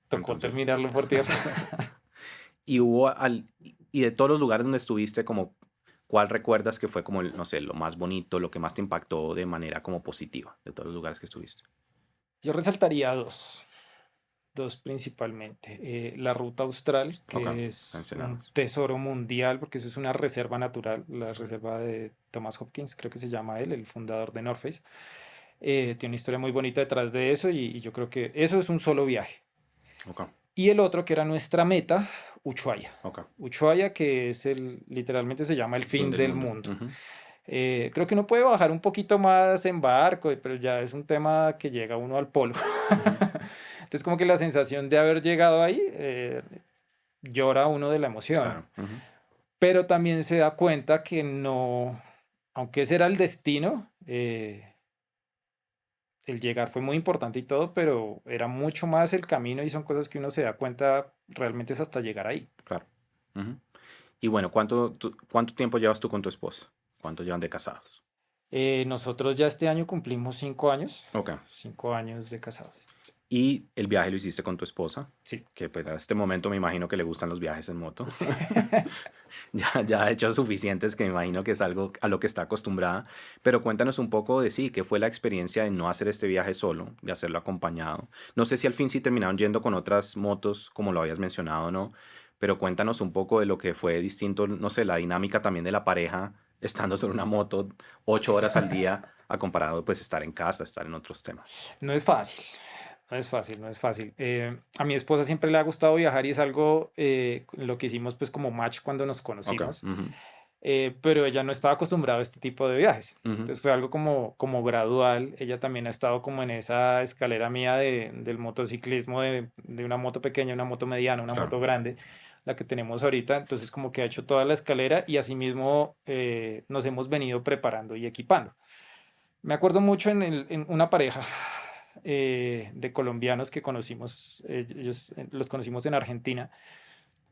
tocó entonces, terminarlo por tierra. y hubo y de todos los lugares donde estuviste, como, ¿cuál recuerdas que fue como, no sé, lo más bonito, lo que más te impactó de manera como positiva de todos los lugares que estuviste? Yo resaltaría dos principalmente. La ruta austral, Ok, que es un mencionabas. tesoro mundial, porque eso es una reserva natural, la reserva de Thomas Hopkins, creo que se llama él, el fundador de North Face. Tiene una historia muy bonita detrás de eso y yo creo que eso es un solo viaje. Ok, Y el otro que era nuestra meta, Ushuaia. ok. Ushuaia, que es literalmente se llama el Fin fin del del mundo. mundo. Ujú, Creo que uno puede bajar un poquito más en barco, pero ya es un tema que llega uno al polo. ujú, Entonces como que la sensación de haber llegado ahí, llora uno de la emoción, claro. Ujú, pero también se da cuenta que no, aunque ese era el destino, el llegar fue muy importante y todo, pero era mucho más el camino y son cosas que uno se da cuenta realmente es hasta llegar ahí. claro. Ujú. Y bueno, ¿cuánto tiempo llevas tú con tu esposa? ¿Cuánto llevan de casados? Nosotros ya este año cumplimos Ok. 5 años de casados. Y el viaje lo hiciste con tu esposa, Sí, que pues a este momento me imagino que le gustan los viajes en moto. sí. Ya ha hecho suficientes que me imagino que es algo a lo que está acostumbrada. Pero cuéntanos un poco de sí, qué fue la experiencia de no hacer este viaje solo, de hacerlo acompañado. No sé si al fin sí terminaron yendo con otras motos, como lo habías mencionado o no, pero cuéntanos un poco de lo que fue distinto, no sé, la dinámica también de la pareja estando sobre una moto 8 horas al día a comparado pues estar en casa, estar en otros temas. No es fácil, no es fácil, no es fácil. A mi esposa siempre le ha gustado viajar y es algo lo que hicimos pues como match cuando nos Ok. conocimos, Ujú, pero ella no estaba acostumbrada a este tipo de viajes. ujú, Entonces fue algo como gradual. Ella también ha estado como en esa escalera mía del motociclismo, de una moto pequeña, una moto mediana, una claro. moto grande, la que tenemos ahorita. Entonces como que ha hecho toda la escalera y asimismo nos hemos venido preparando y equipando. Me acuerdo mucho en una pareja de colombianos que conocimos, ellos los conocimos en Argentina,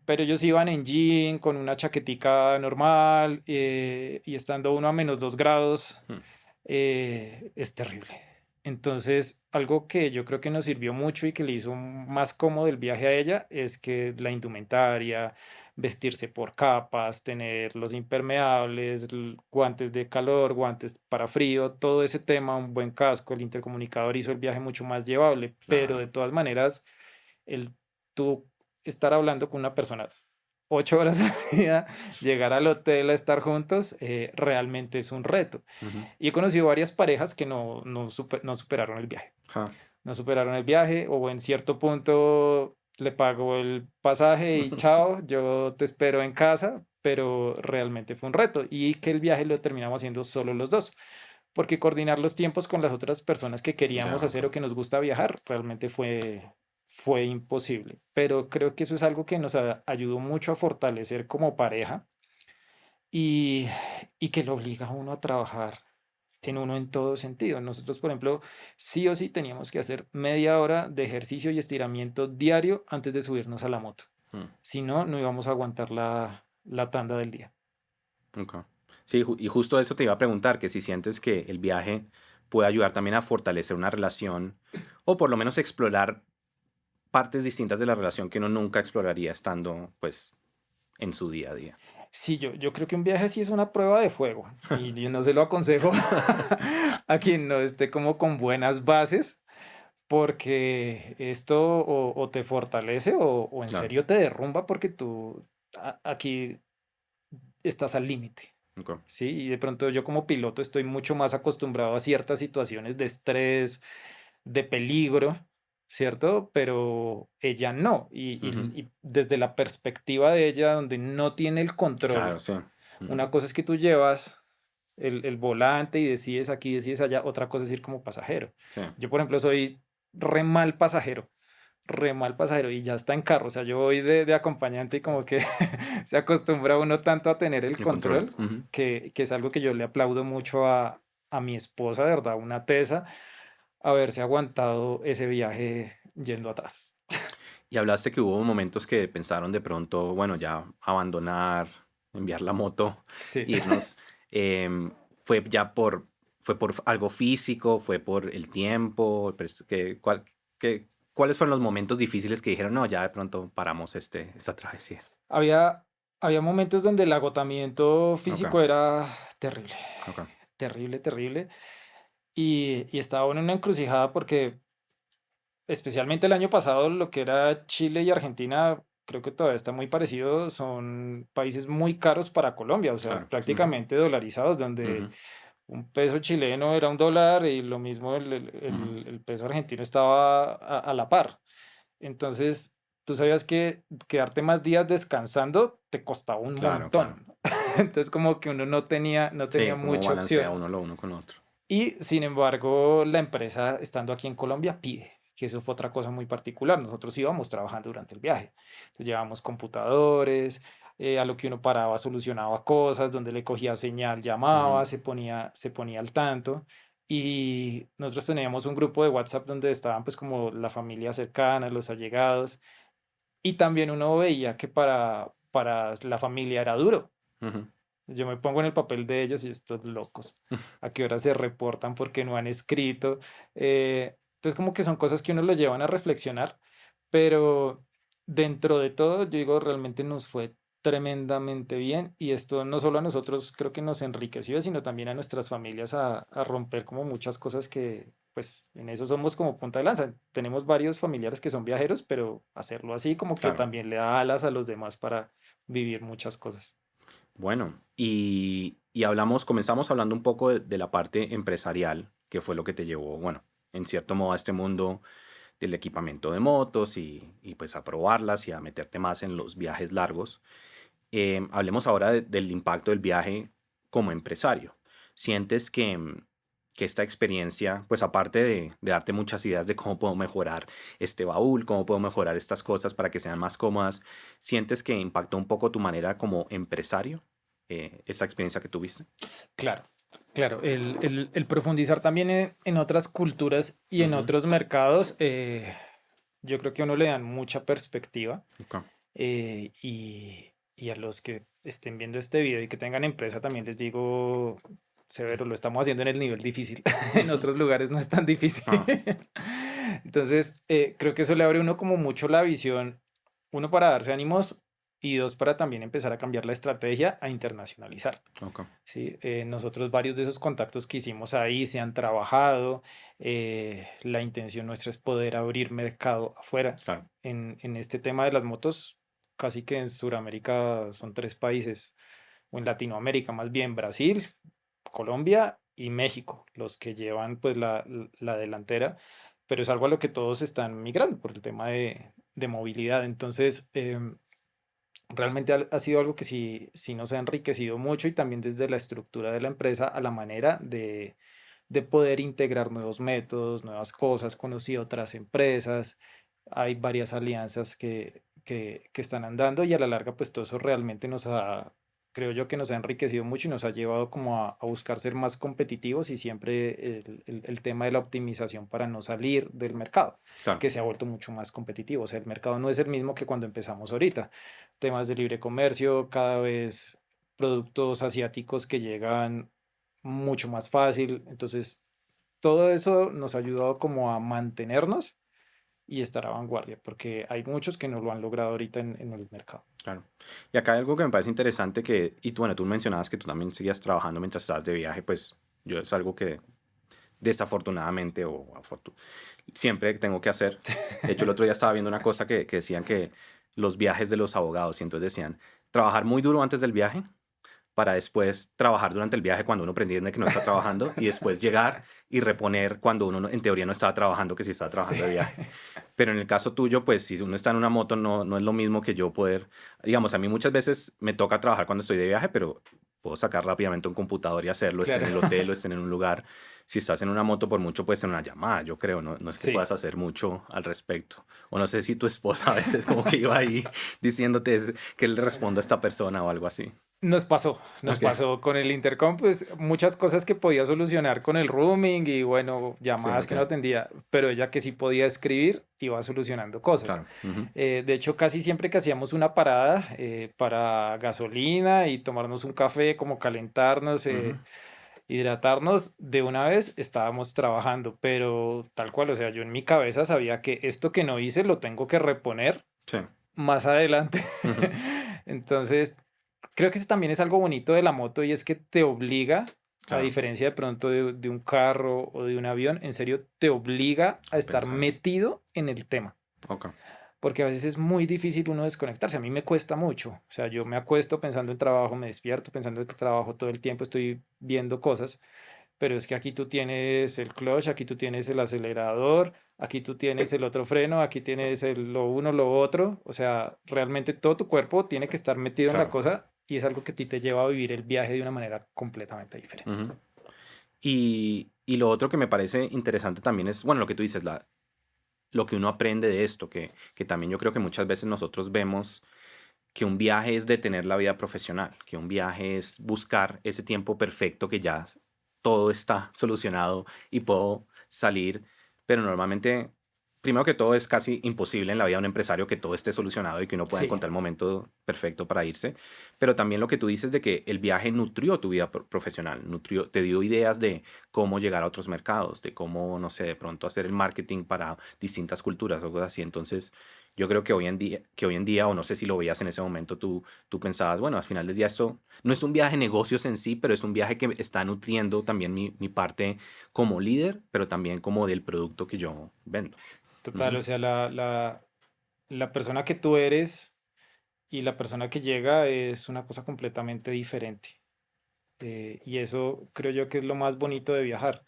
pero ellos iban en jean, con una chaquetica normal y estando uno a -2 grados, Mm, es terrible. Entonces, algo que yo creo que nos sirvió mucho y que le hizo más cómodo el viaje a ella es que la indumentaria, vestirse por capas, tener los impermeables, guantes de calor, guantes para frío, todo ese tema, un buen casco, el intercomunicador hizo el viaje mucho más llevable, pero claro. de todas maneras, el tú estar hablando con una persona 8 horas al día, llegar al hotel a estar juntos, realmente es un reto. Ujú, Y he conocido varias parejas que no superaron el viaje. ja. No superaron el viaje o en cierto punto le pago el pasaje y chao, yo te espero en casa, pero realmente fue un reto y que el viaje lo terminamos haciendo solo los dos, porque coordinar los tiempos con las otras personas que queríamos Ya, hacer o claro. que nos gusta viajar realmente fue imposible. Pero creo que eso es algo que nos ayudó mucho a fortalecer como pareja y, y que lo obliga a uno a trabajar en uno en todo sentido. Nosotros, por ejemplo, sí o sí teníamos que hacer media hora de ejercicio y estiramiento diario antes de subirnos a la moto. Mm, Si no, no íbamos a aguantar la tanda del día. ok. Sí, y justo eso te iba a preguntar, que si sientes que el viaje puede ayudar también a fortalecer una relación o por lo menos explorar partes distintas de la relación que uno nunca exploraría estando pues en su día a día. Sí, yo creo que un viaje sí es una prueba de fuego y yo no se lo aconsejo a quien no esté como con buenas bases, porque esto o te fortalece o en Claro. serio te derrumba porque tú aquí estás al límite. Ok. Sí, y de pronto yo como piloto estoy mucho más acostumbrado a ciertas situaciones de estrés, de peligro, ¿cierto? Pero ella no. Ujú, Y desde la perspectiva de ella, donde no tiene el claro, control, sí. Ujú, una cosa es que tú llevas el volante y decides aquí, decides allá, otra cosa es ir como pasajero. sí. Yo, por ejemplo, soy re mal pasajero, re mal pasajero y ya está en carro, o sea, yo voy de acompañante y como que se acostumbra uno tanto a tener el El control. control Ujú. que es algo que yo le aplaudo mucho a mi esposa, de verdad, una tesa, haberse aguantado ese viaje yendo atrás. Y hablaste que hubo momentos que pensaron de pronto, bueno, ya abandonar, enviar la moto, Sí. irnos. ¿Fue ya fue por algo físico, fue por el tiempo? ¿Cuáles fueron los momentos difíciles que dijeron, no, ya de pronto paramos esta travesía? Había, había momentos donde el agotamiento Ok, físico era terrible, ok. terrible, terrible. Y estaba uno en una encrucijada porque especialmente el año pasado lo que era Chile y Argentina, creo que todavía está muy parecido, son países muy caros para Colombia, o sea, Claro. Ujú, prácticamente dolarizados, donde ujú, un peso chileno era un dólar y lo mismo ujú. el peso argentino estaba a la par. Entonces, tú sabías que quedarte más días descansando te costaba un Claro, claro. montón. Entonces, como que uno no tenía Sí, cómo mucha balancea opción. uno lo uno con lo otro. Y sin embargo, la empresa, estando aquí en Colombia, pide, que eso fue otra cosa muy particular. Nosotros íbamos trabajando durante el viaje. Entonces, llevábamos computadores, a lo que uno paraba, solucionaba cosas, donde le cogía señal, Ujú, llamaba, se ponía al tanto. Y nosotros teníamos un grupo de WhatsApp donde estaban pues como la familia cercana, los allegados. Y también uno veía que para la familia era duro. ujú. Yo me pongo en el papel de ellos y estos locos. ¿A qué hora se reportan porque no han escrito? Entonces como que son cosas que uno lo llevan a reflexionar, pero dentro de todo, yo digo, realmente nos fue tremendamente bien y esto no solo a nosotros creo que nos enriqueció, sino también a nuestras familias a romper como muchas cosas que pues en eso somos como punta de lanza. Tenemos varios familiares que son viajeros, pero hacerlo así como que Claro. también le da alas a los demás para vivir muchas cosas. Bueno, y comenzamos hablando un poco de la parte empresarial, que fue lo que te llevó, bueno, en cierto modo a este mundo del equipamiento de motos y pues a probarlas y a meterte más en los viajes largos. Hablemos ahora del impacto del viaje como empresario. ¿Sientes que esta experiencia, pues aparte de darte muchas ideas de cómo puedo mejorar este baúl, cómo puedo mejorar estas cosas para que sean más cómodas, sientes que impactó un poco tu manera como empresario, esta experiencia que tuviste? Claro, claro. El profundizar también en otras culturas y en Ujú, otros mercados, yo creo que a uno le dan mucha perspectiva ok. y a los que estén viendo este video y que tengan empresa también les digo, severo, lo estamos haciendo en el nivel difícil. En Ujú. otros lugares no es tan difícil. Ah, Entonces, creo que eso le abre a uno como mucho la visión, uno para darse ánimos y dos para también empezar a cambiar la estrategia, a internacionalizar. ok, Sí, nosotros varios de esos contactos que hicimos ahí se han trabajado. La intención nuestra es poder abrir mercado afuera. claro. En este tema de las motos, casi que en Sudamérica son tres países, o en Latinoamérica más bien, Brasil, Colombia y México, los que llevan pues la delantera, pero es algo a lo que todos están migrando por el tema de movilidad. Entonces, realmente ha sido algo que sí nos ha enriquecido mucho y también desde la estructura de la empresa a la manera de poder integrar nuevos métodos, nuevas cosas, conocido otras empresas. Hay varias alianzas que están andando y a la larga pues todo eso realmente creo yo que nos ha enriquecido mucho y nos ha llevado como a buscar ser más competitivos y siempre el tema de la optimización para no salir del mercado, Claro. que se ha vuelto mucho más competitivo. O sea, el mercado no es el mismo que cuando empezamos ahorita. Temas de libre comercio, cada vez productos asiáticos que llegan mucho más fácil. Entonces, todo eso nos ha ayudado como a mantenernos y estar a vanguardia, porque hay muchos que no lo han logrado ahorita en el mercado. Claro. Y acá hay algo que me parece interesante bueno, tú mencionabas que tú también seguías trabajando mientras estabas de viaje, pues yo es algo que desafortunadamente siempre tengo que hacer. De hecho, el otro día estaba viendo una cosa que decían que los viajes de los abogados, y entonces decían, trabajar muy duro antes del viaje para después trabajar durante el viaje cuando uno pretende que no está trabajando y después llegar y reponer cuando uno en teoría no estaba trabajando que si estaba Sí. trabajando de viaje. Pero en el caso tuyo, pues si uno está en una moto, no es lo mismo que yo poder, digamos, a mí muchas veces me toca trabajar cuando estoy de viaje, pero puedo sacar rápidamente un computador y hacerlo, esté en Claro. el hotel o esté en un lugar. Si estás en una moto, por mucho puedes en una llamada, yo creo, no es que Sí. puedas hacer mucho al respecto. O no sé si tu esposa a veces como que iba ahí diciéndote que le responda a esta persona o algo así. Nos Ok, pasó con el intercom, pues muchas cosas que podía solucionar con el roaming y bueno, sí, llamadas ok, que no atendía, pero ella que sí podía escribir iba solucionando cosas. claro. Ujú, De hecho, casi siempre que hacíamos una parada para gasolina y tomarnos un café, como calentarnos, ujú, hidratarnos, de una vez estábamos trabajando, pero tal cual, o sea, yo en mi cabeza sabía que esto que no hice lo tengo que reponer sí, más adelante. ujú, Entonces, creo que eso también es algo bonito de la moto y es que te obliga, a claro, diferencia de pronto de un carro o de un avión, en serio te obliga a a estar pensar. metido en el tema. Ok, Porque a veces es muy difícil uno desconectarse. A mí me cuesta mucho. O sea, yo me acuesto pensando en trabajo, me despierto pensando en trabajo todo el tiempo, estoy viendo cosas, pero es que aquí tú tienes el clutch, aquí tú tienes el acelerador, aquí tú tienes el otro freno, aquí tienes lo uno, lo otro. O sea, realmente todo tu cuerpo tiene que estar metido en la claro. cosa y es algo que a ti te lleva a vivir el viaje de una manera completamente diferente. Ujú. Y lo otro que me parece interesante también es, bueno, lo que tú dices, lo que uno aprende de esto, que también yo creo que muchas veces nosotros vemos que un viaje es detener la vida profesional, que un viaje es buscar ese tiempo perfecto que ya todo está solucionado y puedo salir, pero normalmente, primero que todo, es casi imposible en la vida de un empresario que todo esté solucionado y que uno pueda Sí, encontrar el momento perfecto para irse, pero también lo que tú dices de que el viaje nutrió tu vida profesional, nutrió, te dio ideas de cómo llegar a otros mercados, de cómo, no sé, de pronto hacer el marketing para distintas culturas o cosas así. Entonces, yo creo que hoy en día, o no sé si lo veías en ese momento, tú pensabas, bueno, al final del día esto no es un viaje de negocios en sí, pero es un viaje que está nutriendo también mi parte como líder, pero también como del producto que yo vendo. total. Ujú, O sea, la persona que tú eres y la persona que llega es una cosa completamente diferente. Y eso creo yo que es lo más bonito de viajar.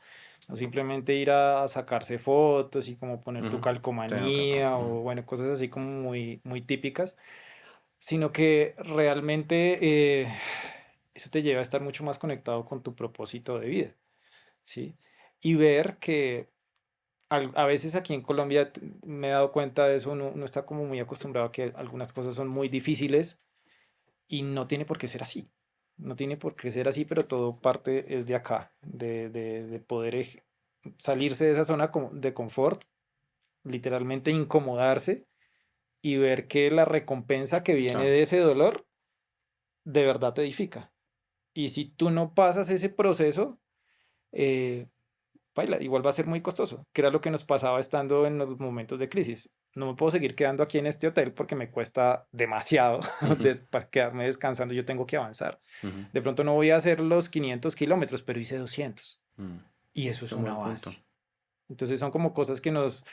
No simplemente ir a sacarse fotos y como poner tu ujú. Sí, no, claro. calcomanía Ujú, o bueno, cosas así como muy, muy típicas, sino que realmente eso te lleva a estar mucho más conectado con tu propósito de vida, ¿sí? Y ver que a veces aquí en Colombia me he dado cuenta de eso, uno está como muy acostumbrado a que algunas cosas son muy difíciles y no tiene por qué ser así. No tiene por qué ser así, pero todo parte es de acá, de poder salirse de esa zona de confort, literalmente incomodarse y ver que la recompensa que viene claro, de ese dolor de verdad te edifica. Y si tú no pasas ese proceso, eh, paila, igual va a ser muy costoso, que era lo que nos pasaba estando en los momentos de crisis. No me puedo seguir quedando aquí en este hotel porque me cuesta demasiado ujú, para quedarme descansando, yo tengo que avanzar. ujú, De pronto no voy a hacer los 500 kilómetros, pero hice 200 mm. y eso Es es un un buen punto. avance. Entonces son como cosas que nos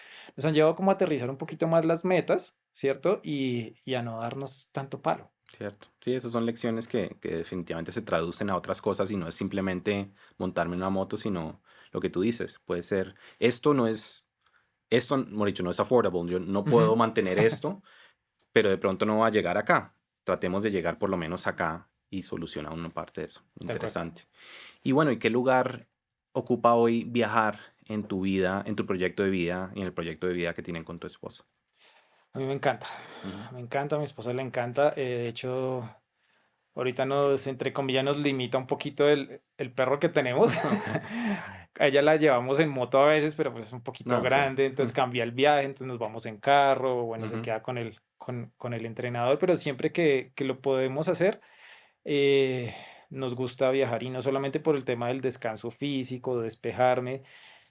han llevado como a aterrizar un poquito más las metas, ¿cierto? Y a no darnos tanto palo. Cierto. Sí, esas son lecciones que definitivamente se traducen a otras cosas y no es simplemente montarme en una moto, sino lo que tú dices. Puede ser, esto, mejor dicho, no es affordable. Yo no puedo Ujú, mantener esto, pero de pronto no va a llegar acá. Tratemos de llegar por lo menos acá y solucionar una parte de eso. tal cual. Interesante. Y bueno, ¿y qué lugar ocupa hoy viajar en tu vida, en tu proyecto de vida y en el proyecto de vida que tienen con tu esposa? A mí me encanta. Ujú. Me encanta, a mi esposa le encanta. De hecho, ahorita entre comillas, nos limita un poquito el perro que tenemos. Ok. A ella la llevamos en moto a veces, pero pues es un poquito No, sí. grande, entonces cambia el viaje, entonces nos vamos en carro, o bueno, se Ujú, queda con el entrenador, pero siempre que lo podemos hacer, eh, nos gusta viajar y no solamente por el tema del descanso físico, de despejarme,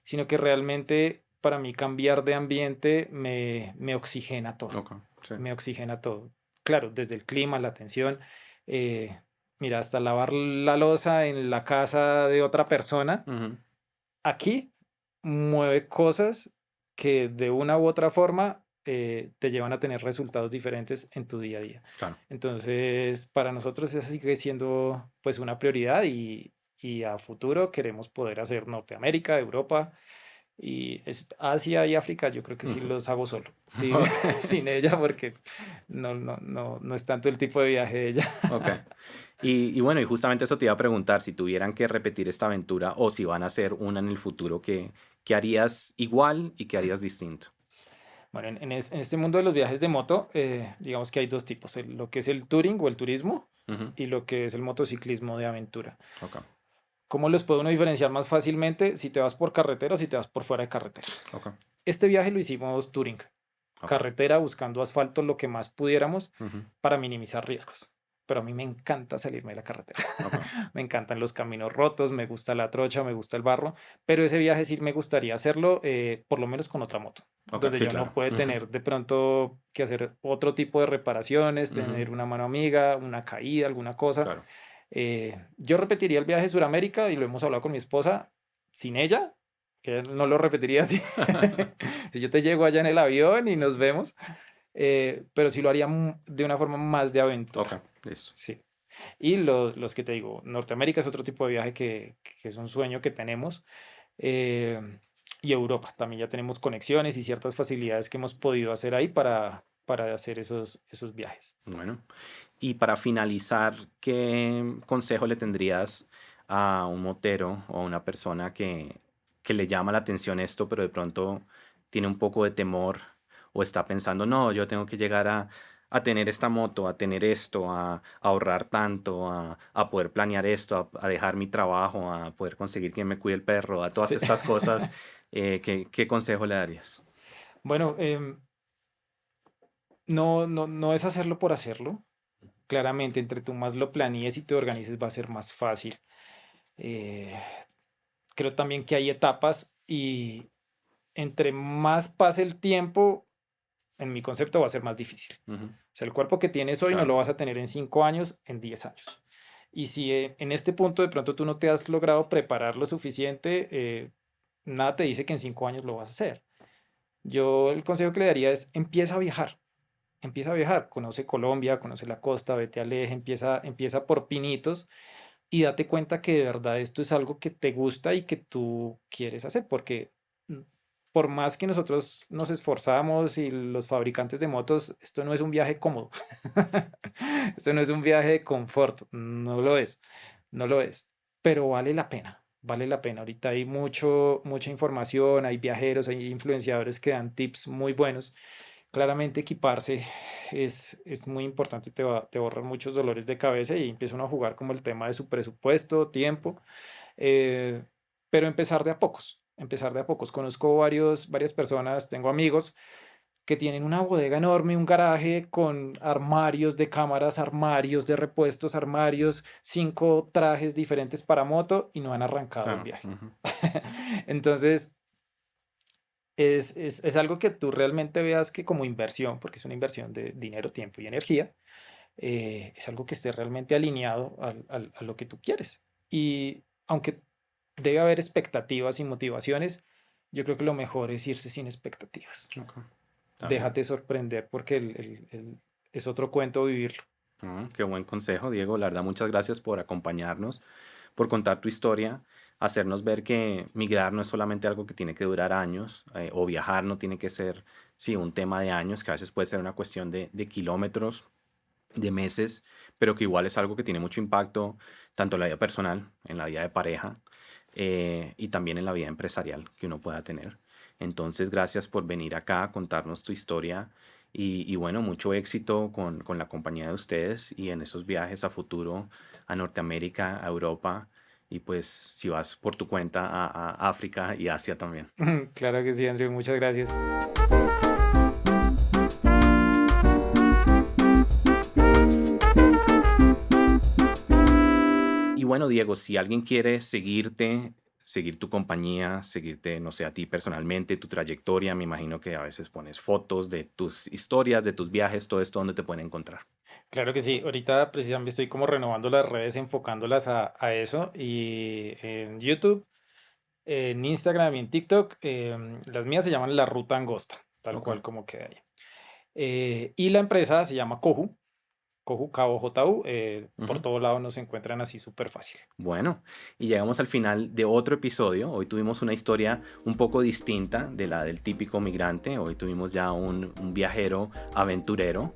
sino que realmente para mí cambiar de ambiente me oxigena todo, ok, sí. me oxigena todo. Claro, desde el clima, la atención, eh, mira, hasta lavar la loza en la casa de otra persona, Ujú, aquí mueve cosas que de una u otra forma te llevan a tener resultados diferentes en tu día a día. claro. Entonces, para nosotros eso sigue siendo pues una prioridad y a futuro queremos poder hacer Norteamérica, Europa Y Asia y África yo creo que sí Ujú. los hago solo, sin, Ok, sin ella, porque no es tanto el tipo de viaje de ella. ok. Y bueno, y justamente eso te iba a preguntar, si tuvieran que repetir esta aventura o si van a hacer una en el futuro, ¿qué harías igual y qué harías distinto? Bueno, en este mundo de los viajes de moto, digamos que hay dos tipos, lo que es el touring o el turismo Ujú. y lo que es el motociclismo de aventura. Ok, ¿Cómo los puede uno diferenciar más fácilmente si te vas por carretera o si te vas por fuera de carretera? ok, Este viaje lo hicimos touring, ok. carretera buscando asfalto lo que más pudiéramos Ujú. para minimizar riesgos. Pero a mí me encanta salirme de la carretera. Ok, Me encantan los caminos rotos, me gusta la trocha, me gusta el barro, pero ese viaje sí me gustaría hacerlo por lo menos con otra moto, ok, donde sí, yo no claro. puede Ujú, tener de pronto que hacer otro tipo de reparaciones, ujú, tener una mano amiga, una caída, alguna cosa. claro. Yo repetiría el viaje a Sudamérica y lo hemos hablado con mi esposa sin ella, que no lo repetiría así. Si yo te llego allá en el avión y nos vemos, pero sí lo haría de una forma más de Ok, aventura. listo. Sí. Y los que te digo, Norteamérica es otro tipo de viaje que es un sueño que tenemos. eh, y Europa, también ya tenemos conexiones y ciertas facilidades que hemos podido hacer ahí para hacer esos viajes. Bueno, y para finalizar, ¿qué consejo le tendrías a un motero o a una persona que le llama la atención esto, pero de pronto tiene un poco de temor o está pensando, no, yo tengo que llegar a tener esta moto, a tener esto, a ahorrar tanto, a poder planear esto, a dejar mi trabajo, a poder conseguir quien me cuide el perro, a todas Sí. estas cosas, ¿qué consejo le darías? Bueno, no es hacerlo por hacerlo. Claramente, entre tú más lo planees y te organices va a ser más fácil. Eh, Creo también que hay etapas y entre más pase el tiempo, en mi concepto va a ser más difícil. Ujú, O sea, el cuerpo que tienes hoy no claro, lo vas a tener en 5 años, en 10 años. Y si en este punto de pronto tú no te has logrado preparar lo suficiente, nada te dice que en 5 años lo vas a hacer. Yo el consejo que le daría es empieza a viajar, conoce Colombia, conoce la costa, vete al eje, empieza por pinitos y date cuenta que de verdad esto es algo que te gusta y que tú quieres hacer, porque mm, por más que nosotros nos esforzamos y los fabricantes de motos, esto no es un viaje cómodo, esto no es un viaje de confort, no lo es, no lo es, pero vale la pena. Vale la pena. Ahorita hay mucha información, hay viajeros, hay influenciadores que dan tips muy buenos. Claramente equiparse es muy importante, te va a ahorrar muchos dolores de cabeza y empiezan a jugar como el tema de su presupuesto, tiempo, eh, pero empezar de a pocos, empezar de a pocos. Conozco varias personas, tengo amigos que tienen una bodega enorme, un garaje con armarios de cámaras, armarios de repuestos, armarios, 5 trajes diferentes para moto y no han arrancado el claro. viaje. Ujú. Entonces, es algo que tú realmente veas que como inversión, porque es una inversión de dinero, tiempo y energía, es algo que esté realmente alineado a lo que tú quieres. Y aunque debe haber expectativas y motivaciones, yo creo que lo mejor es irse sin expectativas. Ok, está bien. Déjate sorprender porque es otro cuento vivirlo. Ah, qué buen consejo, Diego. La verdad, muchas gracias por acompañarnos, por contar tu historia, hacernos ver que migrar no es solamente algo que tiene que durar años, o viajar no tiene que ser, sí, un tema de años, que a veces puede ser una cuestión de kilómetros, de meses, pero que igual es algo que tiene mucho impacto tanto en la vida personal, en la vida de pareja, y también en la vida empresarial que uno pueda tener. Entonces, gracias por venir acá a contarnos tu historia y bueno, mucho éxito con la compañía de ustedes y en esos viajes a futuro a Norteamérica, a Europa y pues si vas por tu cuenta a África y Asia también. Claro que sí, Andrew, muchas gracias. Y bueno, Diego, si alguien quiere seguirte, seguir tu compañía, seguirte, no sé, a ti personalmente, tu trayectoria, me imagino que a veces pones fotos de tus historias, de tus viajes, todo esto, ¿dónde te pueden encontrar? Claro que sí, ahorita precisamente estoy como renovando las redes, enfocándolas a eso y en YouTube, en Instagram y en TikTok, las mías se llaman La Ruta Angosta, tal Ok, cual como queda ahí. Y la empresa se llama Cohu, Cabo JU, por Ujú. todo lado nos encuentran así súper fácil. Bueno, y llegamos al final de otro episodio. Hoy tuvimos una historia un poco distinta de la del típico migrante. Hoy tuvimos ya un viajero aventurero,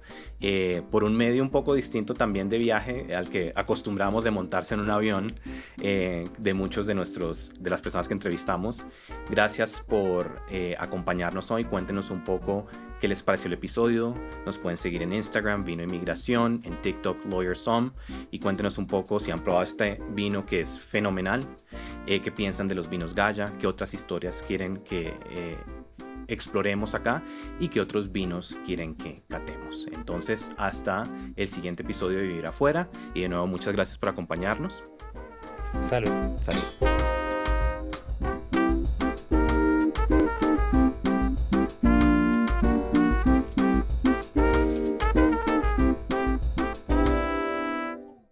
por un medio un poco distinto también de viaje al que acostumbramos de montarse en un avión, de muchos de las personas que entrevistamos. Gracias por acompañarnos hoy. Cuéntenos un poco qué les pareció el episodio. Nos pueden seguir en Instagram, Vino Inmigración, en TikTok, LawyerSom, y cuéntenos un poco si han probado este vino que es fenomenal, qué piensan de los vinos Gaya, qué otras historias quieren que exploremos acá y qué otros vinos quieren que catemos. Entonces, hasta el siguiente episodio de Vivir Afuera, y de nuevo muchas gracias por acompañarnos. Salud. Salud.